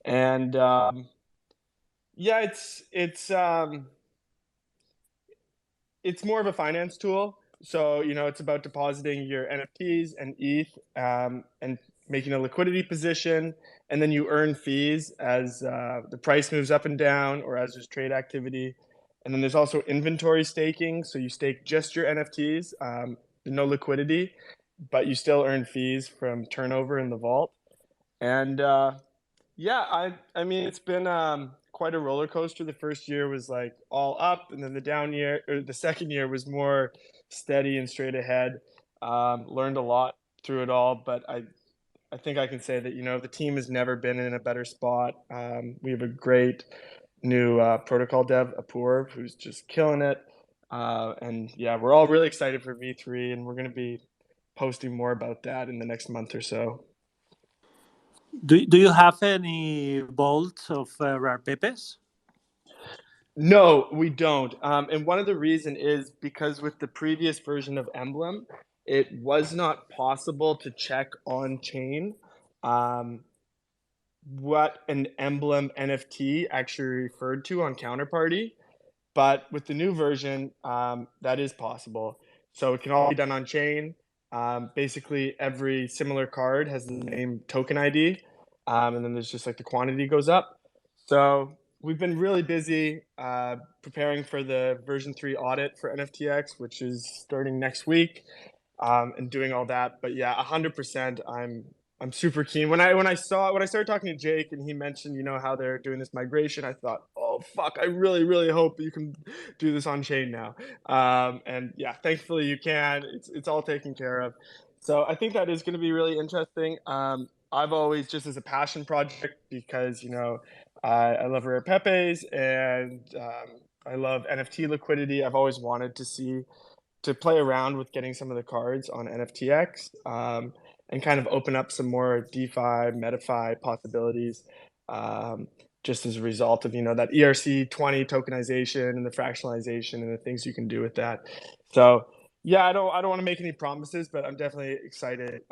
and yeah, it's more of a finance tool. So it's about depositing your NFTs and ETH, and making a liquidity position, and then you earn fees as the price moves up and down, or as there's trade activity. And then there's also inventory staking. So you stake just your NFTs, no liquidity, but you still earn fees from turnover in the vault. And yeah, I mean, it's been quite a roller coaster. The first year was like all up, and then the second year was more steady and straight ahead. Learned a lot through it all, but I think I can say that the team has never been in a better spot. We have a great new protocol dev, Apoorv, who's just killing it. And yeah, we're all really excited for V3, and we're going to be posting more about that in the next month or so. Do you have any vaults of Rare Pepes? No, we don't. And one of the reason is because with the previous version of Emblem, it was not possible to check on chain what an Emblem NFT actually referred to on Counterparty. But with the new version, that is possible. So it can all be done on chain. Basically, every similar card has the same token ID, and then there's just like the quantity goes up. So we've been really busy preparing for the version 3 audit for NFTX, which is starting next week, and doing all that. But yeah, 100%, I'm super keen. When I started talking to Jake and he mentioned how they're doing this migration, I thought, oh fuck, I really really hope you can do this on chain now. And yeah, thankfully you can. It's all taken care of. So I think that is going to be really interesting. I've always, just as a passion project, because I love Rare Pepes, and I love NFT liquidity. I've always wanted to play around with getting some of the cards on NFTX, and kind of open up some more DeFi, MetaFi possibilities, just as a result of that ERC20 tokenization and the fractionalization and the things you can do with that. So yeah, I don't want to make any promises, but I'm definitely excited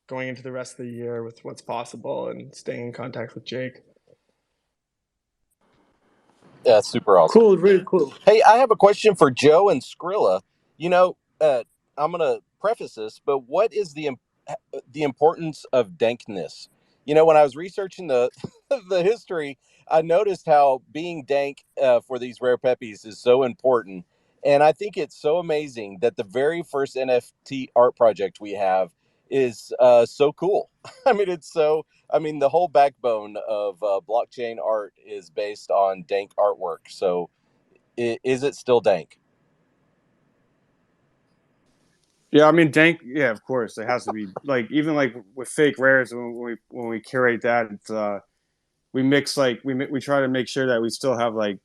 going into the rest of the year with what's possible and staying in contact with Jake. Yeah, it's super awesome. Cool, really cool. Hey, I have a question for Joe and Skrilla. I'm going to preface this, but what is the importance of dankness? When I was researching the the history, I noticed how being dank for these rare peppies is so important, and I think it's so amazing that the very first NFT art project we have is so cool. The whole backbone of blockchain art is based on dank artwork. So, is it still dank? Yeah, I mean, dank. Yeah, of course, it has to be like even like with fake rares when we curate that, it's, we mix like we try to make sure that we still have like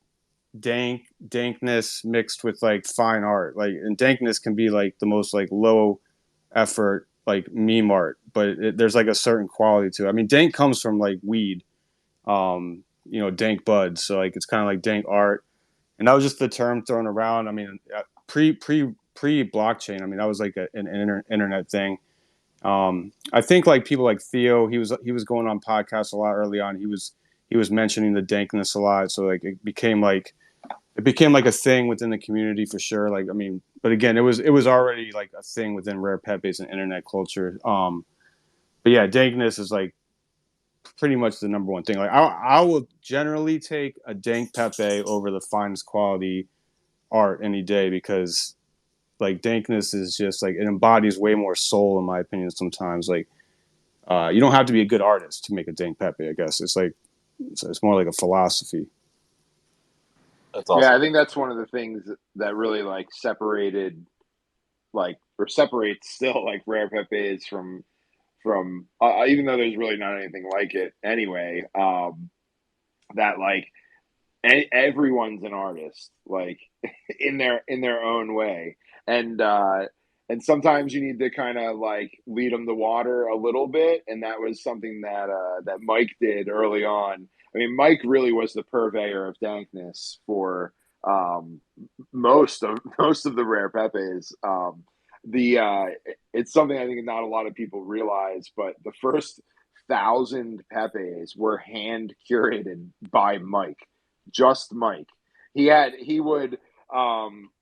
dankness mixed with like fine art. Like, and dankness can be like the most like low effort like meme art, but there's like a certain quality to it. I mean, dank comes from like weed, dank buds. So like it's kind of like dank art, and that was just the term thrown around. I mean, pre blockchain. I mean, that was like an internet thing. I think like people like Theo, he was going on podcasts a lot early on. He was mentioning the dankness a lot. So like it became like a thing within the community for sure. Like, I mean, but again, it was already like a thing within Rare Pepes and internet culture. But yeah, dankness is like pretty much the number one thing. Like I will generally take a dank Pepe over the finest quality art any day, because like dankness is just like, it embodies way more soul in my opinion sometimes. Like you don't have to be a good artist to make a dank Pepe, I guess. It's like it's more like a philosophy. That's awesome. Yeah, I think that's one of the things that really like separated, like, or separates still like Rare Pepes from even though there's really not anything like it anyway. That like everyone's an artist, like in their own way, and sometimes you need to kind of like lead them to water a little bit, and that was something that that Mike did early on. I mean, Mike really was the purveyor of dankness for um, most of the Rare Pepes. The It's something I think not a lot of people realize, but the first 1,000 Pepes were hand curated by Mike, just Mike. He would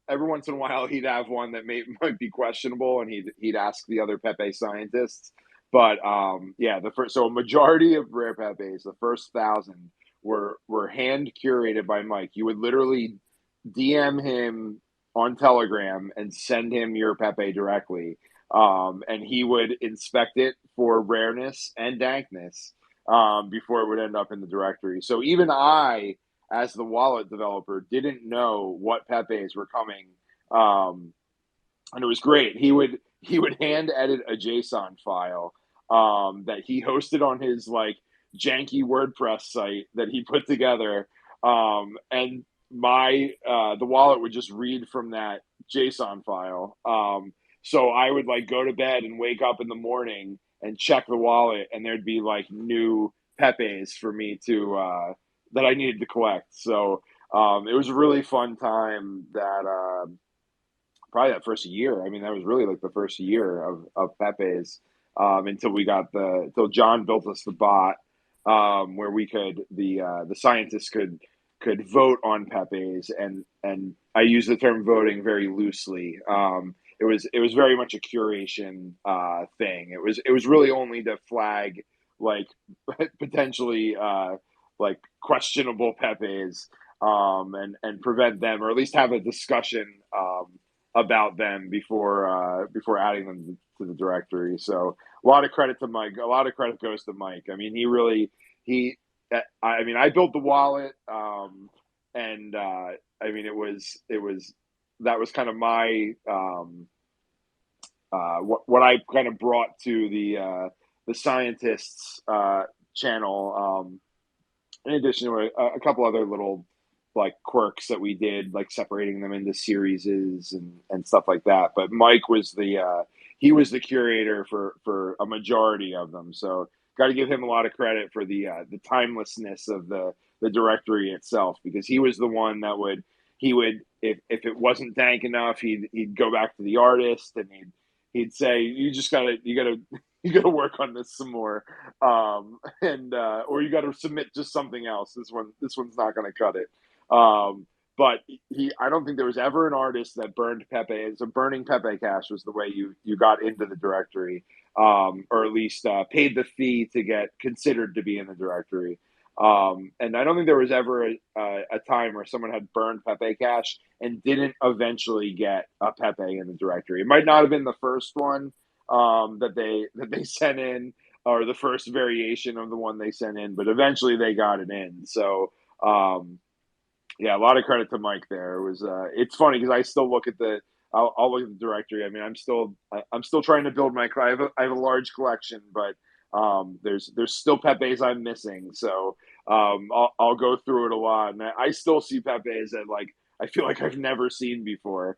every once in a while he'd have one that might be questionable, and he'd ask the other Pepe scientists. But yeah, so a majority of Rare Pepes, the first 1,000 were hand curated by Mike. You would literally DM him on Telegram and send him your Pepe directly, and he would inspect it for rareness and dankness before it would end up in the directory. So even I, as the wallet developer, didn't know what Pepes were coming, and it was great. He would hand edit a JSON file that he hosted on his like janky WordPress site that he put together, and the wallet would just read from that JSON file. So I would like go to bed and wake up in the morning and check the wallet, and there'd be like new Pepes for me to that I needed to collect. So it was a really fun time that probably that first year. I mean, that was really like the first year of Pepe's until John built us the bot where we could the scientists could vote on Pepe's, and I use the term voting very loosely. It was very much a curation thing. It was really only to flag like potentially like questionable Pepe's and prevent them, or at least have a discussion about them before adding them to the directory. So a lot of credit to Mike. A lot of credit goes to Mike. I mean, I mean, I built the wallet, and I mean, it was that was kind of my what I kind of brought to the scientists channel. In addition to a couple other little like quirks that we did, like separating them into series and stuff like that. But Mike was he was the curator for a majority of them. So got to give him a lot of credit for the timelessness of the directory itself, because he was the one that he would if it wasn't dank enough, he'd go back to the artist, and he'd say, you gotta work on this some more, and or you got to submit just something else. This one's not going to cut it. But I don't think there was ever an artist that burned Pepe. So burning Pepe Cash was the way you got into the directory, or at least paid the fee to get considered to be in the directory. And I don't think there was ever a time where someone had burned Pepe Cash and didn't eventually get a Pepe in the directory. It might not have been the first one that they sent in, or the first variation of the one they sent in, but eventually they got it in. So yeah, a lot of credit to Mike there. It was it's funny because I still look at I'll look at the directory. I mean, I'm still trying to build my. I have a large collection, but there's still Pepes I'm missing. So I'll go through it a lot, and I still see Pepes that like I feel like I've never seen before.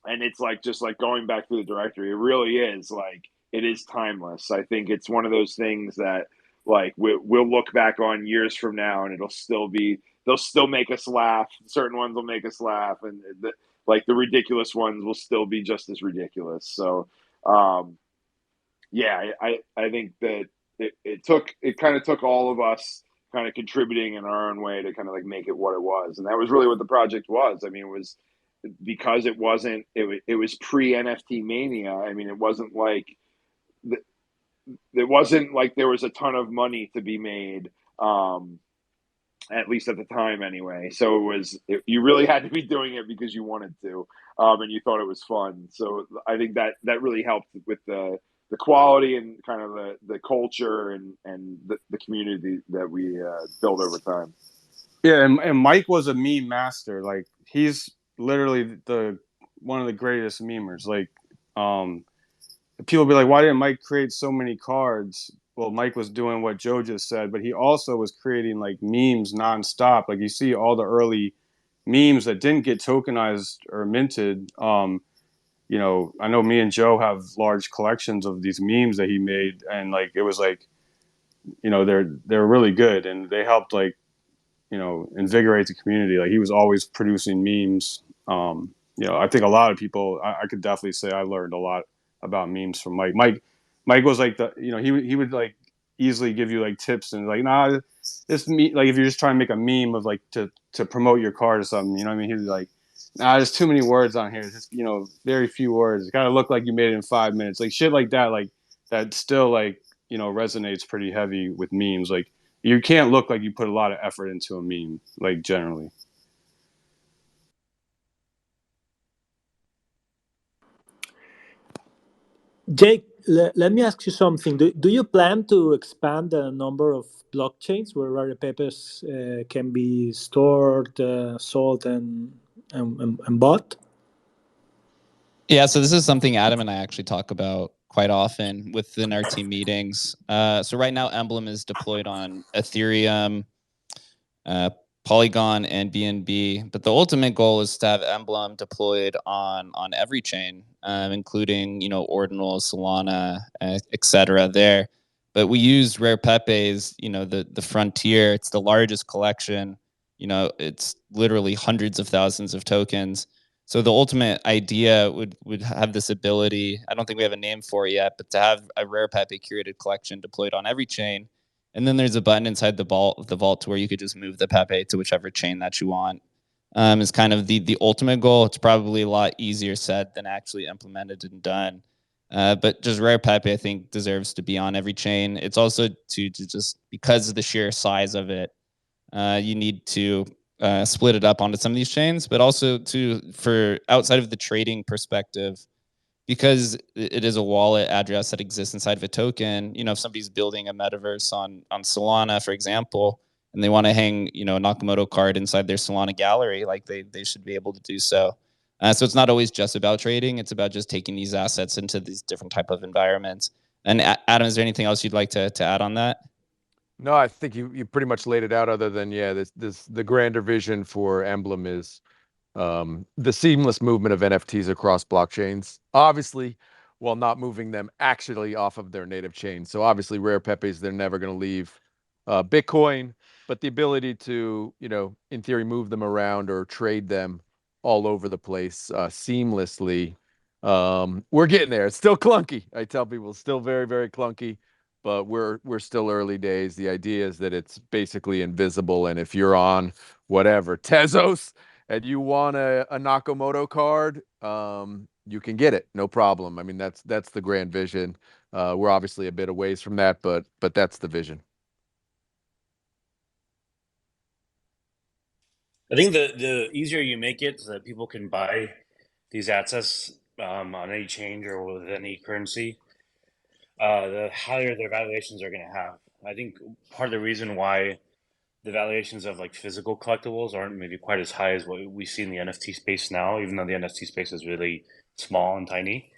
And it's like just like going back through the directory. It really is like it is timeless. I think it's one of those things that like we'll look back on years from now, and they'll still make us laugh. Certain ones will make us laugh, and like the ridiculous ones will still be just as ridiculous. So yeah, I think that it kind of took all of us kind of contributing in our own way to kind of like make it what it was, and that was really what the project was. I mean, it was because it was pre NFT mania. I mean, it wasn't like there was a ton of money to be made, at least at the time anyway. So you really had to be doing it because you wanted to, and you thought it was fun. So I think that really helped with the quality and kind of the culture and the community that we built over time. Yeah, and Mike was a meme master. Like he's literally one of the greatest memers. Like people be like, why didn't Mike create so many cards? well, Mike was doing what Joe just said, but he also was creating like memes nonstop. Like you see all the early memes that didn't get tokenized or minted. You know, I know me and Joe have large collections of these memes that he made, and like it was like, you know, they're really good, and they helped like, you know, invigorate the community. Like he was always producing memes. You know, I think a lot of people, I could definitely say I learned a lot about memes from Mike. Mike was like the, you know, he would like easily give you like tips and like, nah, this me, like if you're just trying to make a meme of like to promote your card or something, you know what I mean? He was like, nah, there's too many words on here. It's just, you know, very few words. It's got to look like you made it in 5 minutes. Like shit like that, like that still like, you know, resonates pretty heavy with memes. Like you can't look like you put a lot of effort into a meme, like generally. Jake, let me ask you something. Do you plan to expand the number of blockchains where Rare Pepes can be stored, sold, and bought? Yeah, so this is something Adam and I actually talk about quite often within our team meetings. So right now, Emblem is deployed on Ethereum, Polygon, and BNB. But the ultimate goal is to have Emblem deployed on every chain, including Ordinal, Solana, etc. There. But we use Rare Pepes, the frontier. It's the largest collection. It's literally hundreds of thousands of tokens. So the ultimate idea would have this ability. I don't think we have a name for it yet, but to have a Rare Pepe curated collection deployed on every chain. And then there's a button inside the vault to where you could just move the Pepe to whichever chain that you want. Is kind of the ultimate goal. It's probably a lot easier said than actually implemented and done. But just Rare Pepe, I think, deserves to be on every chain. It's also to just because of the sheer size of it, you need to split it up onto some of these chains, but also for outside of the trading perspective, because it is a wallet address that exists inside of a token. If somebody's building a metaverse on Solana, for example, and they want to hang a Nakamoto card inside their Solana gallery, like they should be able to do so. So it's not always just about trading; it's about just taking these assets into these different type of environments. And Adam, is there anything else you'd like to add on that? No, I think you pretty much laid it out. Other than the grander vision for Emblem is the seamless movement of NFTs across blockchains. Obviously, while not moving them actually off of their native chain. So obviously, Rare Pepes, they're never going to leave Bitcoin, but the ability to, in theory, move them around or trade them all over the place seamlessly. We're getting there. It's still clunky. I tell people, it's still very, very clunky, but we're still early days. The idea is that it's basically invisible, and if you're on whatever Tezos and you want a Nakamoto card, you can get it, no problem. I mean, that's the grand vision. We're obviously a bit a ways from that, but that's the vision. I think the easier you make it so that people can buy these assets on any change or with any currency, the higher their valuations are going to have. I think part of the reason why the valuations of like physical collectibles aren't maybe quite as high as what we see in the NFT space now, even though the NFT space is really small and tiny,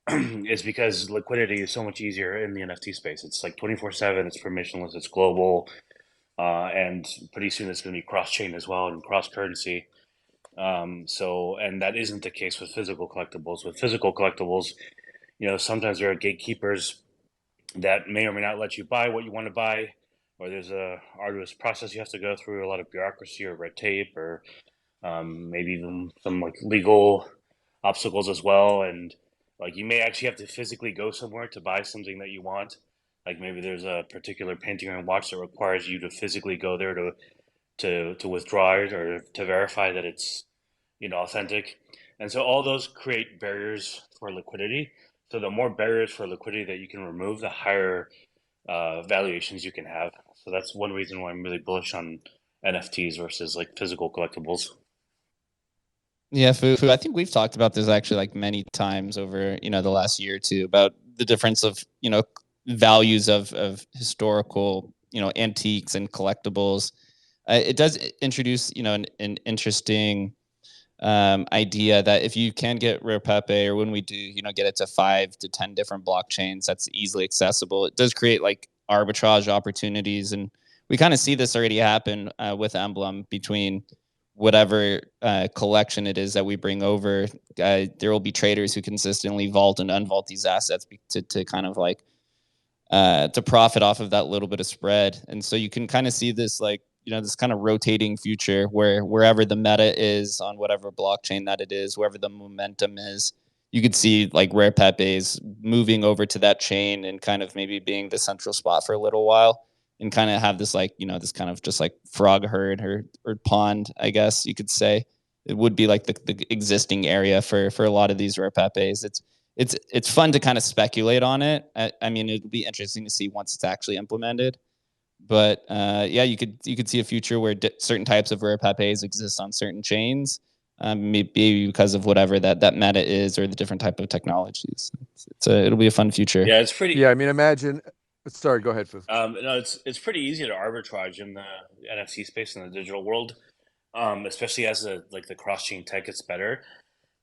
is because liquidity is so much easier in the NFT space. It's like 24/7, it's permissionless, it's global, and pretty soon it's going to be cross chain as well and cross currency. And that isn't the case with physical collectibles. With physical collectibles, sometimes there are gatekeepers that may or may not let you buy what you want to buy, or there's a arduous process you have to go through, a lot of bureaucracy or red tape, or maybe even some like legal obstacles as well. And like you may actually have to physically go somewhere to buy something that you want. Like maybe there's a particular painting or watch that requires you to physically go there to withdraw it or to verify that it's authentic. And so all those create barriers for liquidity. So the more barriers for liquidity that you can remove, the higher valuations you can have. So that's one reason why I'm really bullish on NFTs versus like physical collectibles. Yeah, Fu, I think we've talked about this actually like many times over, the last year or two about the difference of, values of historical, antiques and collectibles. It does introduce, an interesting idea that if you can get Rare Pepe, or when we do, get it to 5 to 10 different blockchains, that's easily accessible. It does create like arbitrage opportunities, and we kind of see this already happen with Emblem between whatever collection it is that we bring over. There will be traders who consistently vault and unvault these assets to kind of like to profit off of that little bit of spread. And so you can kind of see this like, this kind of rotating future where wherever the meta is on whatever blockchain that it is, wherever the momentum is, you could see like Rare Pepes moving over to that chain and kind of maybe being the central spot for a little while, and kind of have this like, this kind of just like frog herd or pond, I guess you could say. It would be like the existing area for a lot of these Rare Pepes. It's fun to kind of speculate on it. I mean, it'll be interesting to see once it's actually implemented. But yeah, you could see a future where certain types of Rare Pepes exist on certain chains, maybe because of whatever that meta is, or the different type of technologies. It'll be a fun future. Yeah, it's pretty. Yeah, I mean, imagine. Sorry, go ahead, Fu. No, it's pretty easy to arbitrage in the NFT space in the digital world, especially as the cross chain tech gets better.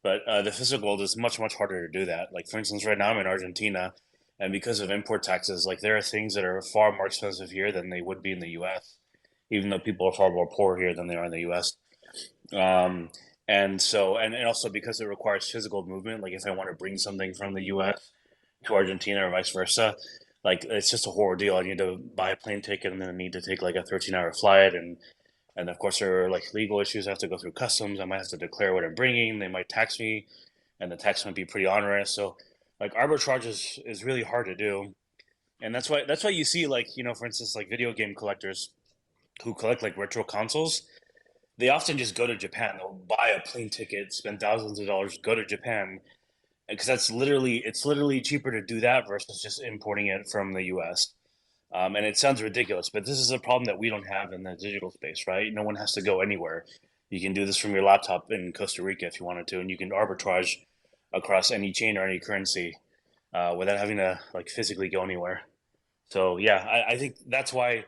But the physical world is much harder to do that. Like for instance, right now I'm in Argentina, and because of import taxes, like there are things that are far more expensive here than they would be in the U.S. Even though people are far more poor here than they are in the U.S. And so, and also because it requires physical movement, like if I want to bring something from the U.S. to Argentina or vice versa, like it's just a horror deal. I need to buy a plane ticket, and then I need to take like a 13-hour flight, and of course there are like legal issues. I have to go through customs. I might have to declare what I'm bringing. They might tax me, and the tax might be pretty onerous. So like arbitrage is really hard to do, and that's why you see like for instance like video game collectors who collect like retro consoles. They often just go to Japan. They'll buy a plane ticket, spend thousands of dollars, go to Japan, because it's literally cheaper to do that versus just importing it from the U.S. And it sounds ridiculous, but this is a problem that we don't have in the digital space, right? No one has to go anywhere. You can do this from your laptop in Costa Rica if you wanted to, and you can arbitrage across any chain or any currency without having to like physically go anywhere. So yeah, I think that's why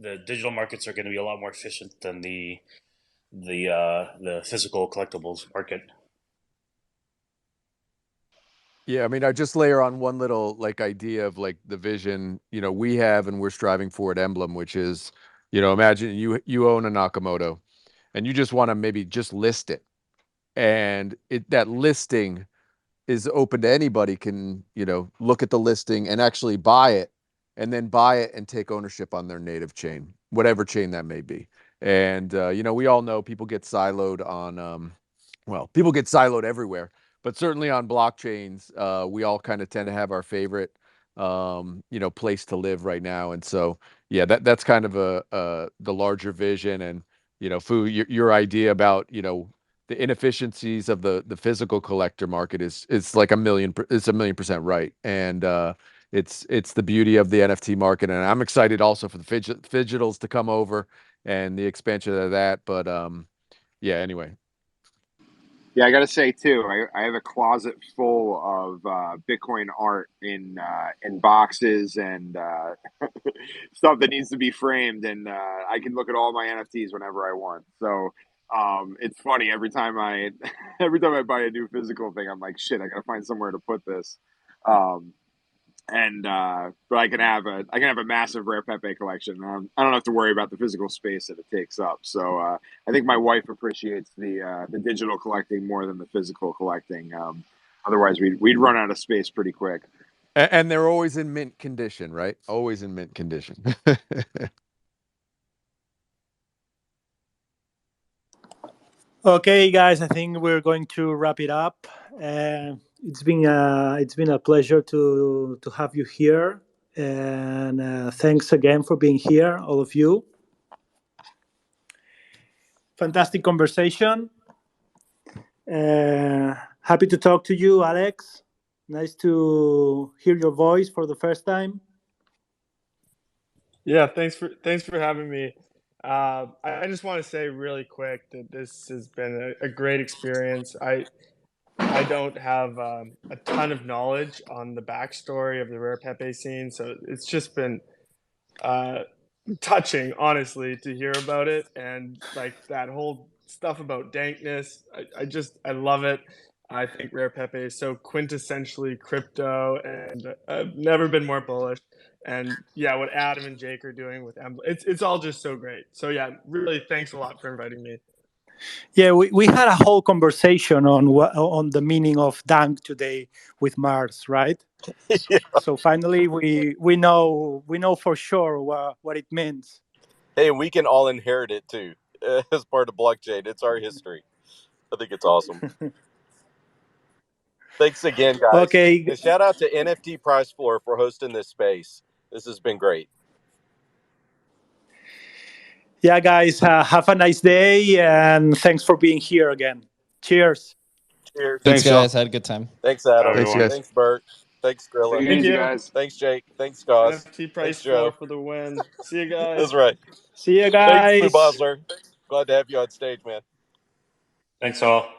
the digital markets are going to be a lot more efficient than the physical collectibles market. Yeah, I mean, I just layer on one little like idea of like the vision, we have and we're striving for at Emblem, which is, imagine you own a Nakamoto and you just want to maybe just list it. And that listing is open to anybody can, look at the listing and actually buy it, and then buy it and take ownership on their native chain, whatever chain that may be. And we all know people get siloed on people get siloed everywhere, but certainly on blockchains, we all kind of tend to have our favorite place to live right now. And so yeah, that's kind of the larger vision. And Fu, your idea about the inefficiencies of the physical collector market is like it's 1,000,000% right. And it's the beauty of the NFT market, and I'm excited also for the fidgetals to come over and the expansion of that. But yeah, anyway. Yeah, I got to say too, I have a closet full of Bitcoin art in boxes and stuff that needs to be framed, and I can look at all my NFTs whenever I want. So it's funny every time I every time I buy a new physical thing, I'm like, shit, I got to find somewhere to put this. Um, and but I can have a massive Rare Pepe collection. I don't have to worry about the physical space that it takes up. So I think my wife appreciates the digital collecting more than the physical collecting. Otherwise, we'd run out of space pretty quick. And they're always in mint condition, right? Always in mint condition. Okay, guys, I think we're going to wrap it up. It's been a pleasure to have you here, and thanks again for being here, all of you. Fantastic conversation. Happy to talk to you, Alex. Nice to hear your voice for the first time. Yeah, thanks for having me. I just want to say really quick that this has been a great experience. I don't have a ton of knowledge on the backstory of the Rare Pepe scene, so it's just been touching, honestly, to hear about it, and like that whole stuff about dankness. I love it. I think Rare Pepe is so quintessentially crypto, and I've never been more bullish. And yeah, what Adam and Jake are doing with Emblem, it's all just so great. So yeah, really, thanks a lot for inviting me. Yeah, we had a whole conversation on the meaning of dank today with Mars, right? Yeah. So finally, we know for sure what it means. Hey, and we can all inherit it too as part of blockchain. It's our history. I think it's awesome. Thanks again, guys. Okay. And shout out to NFT Price Floor for hosting this space. This has been great. Yeah, guys, have a nice day, and thanks for being here again. Cheers. Cheers. Thanks, Thanks, y'all. guys. Had a good time. Thanks, Adam. Thanks, guys. Thanks, Bert. Thanks, Take Skrilla. it Thank easy, you. guys. Thanks, Jake. Thanks, Scott. NFT price Thanks, Joe. for the win. See you guys. That's right. See you Thanks, Lou guys. Bosler. Glad to have you on stage, man. Thanks all.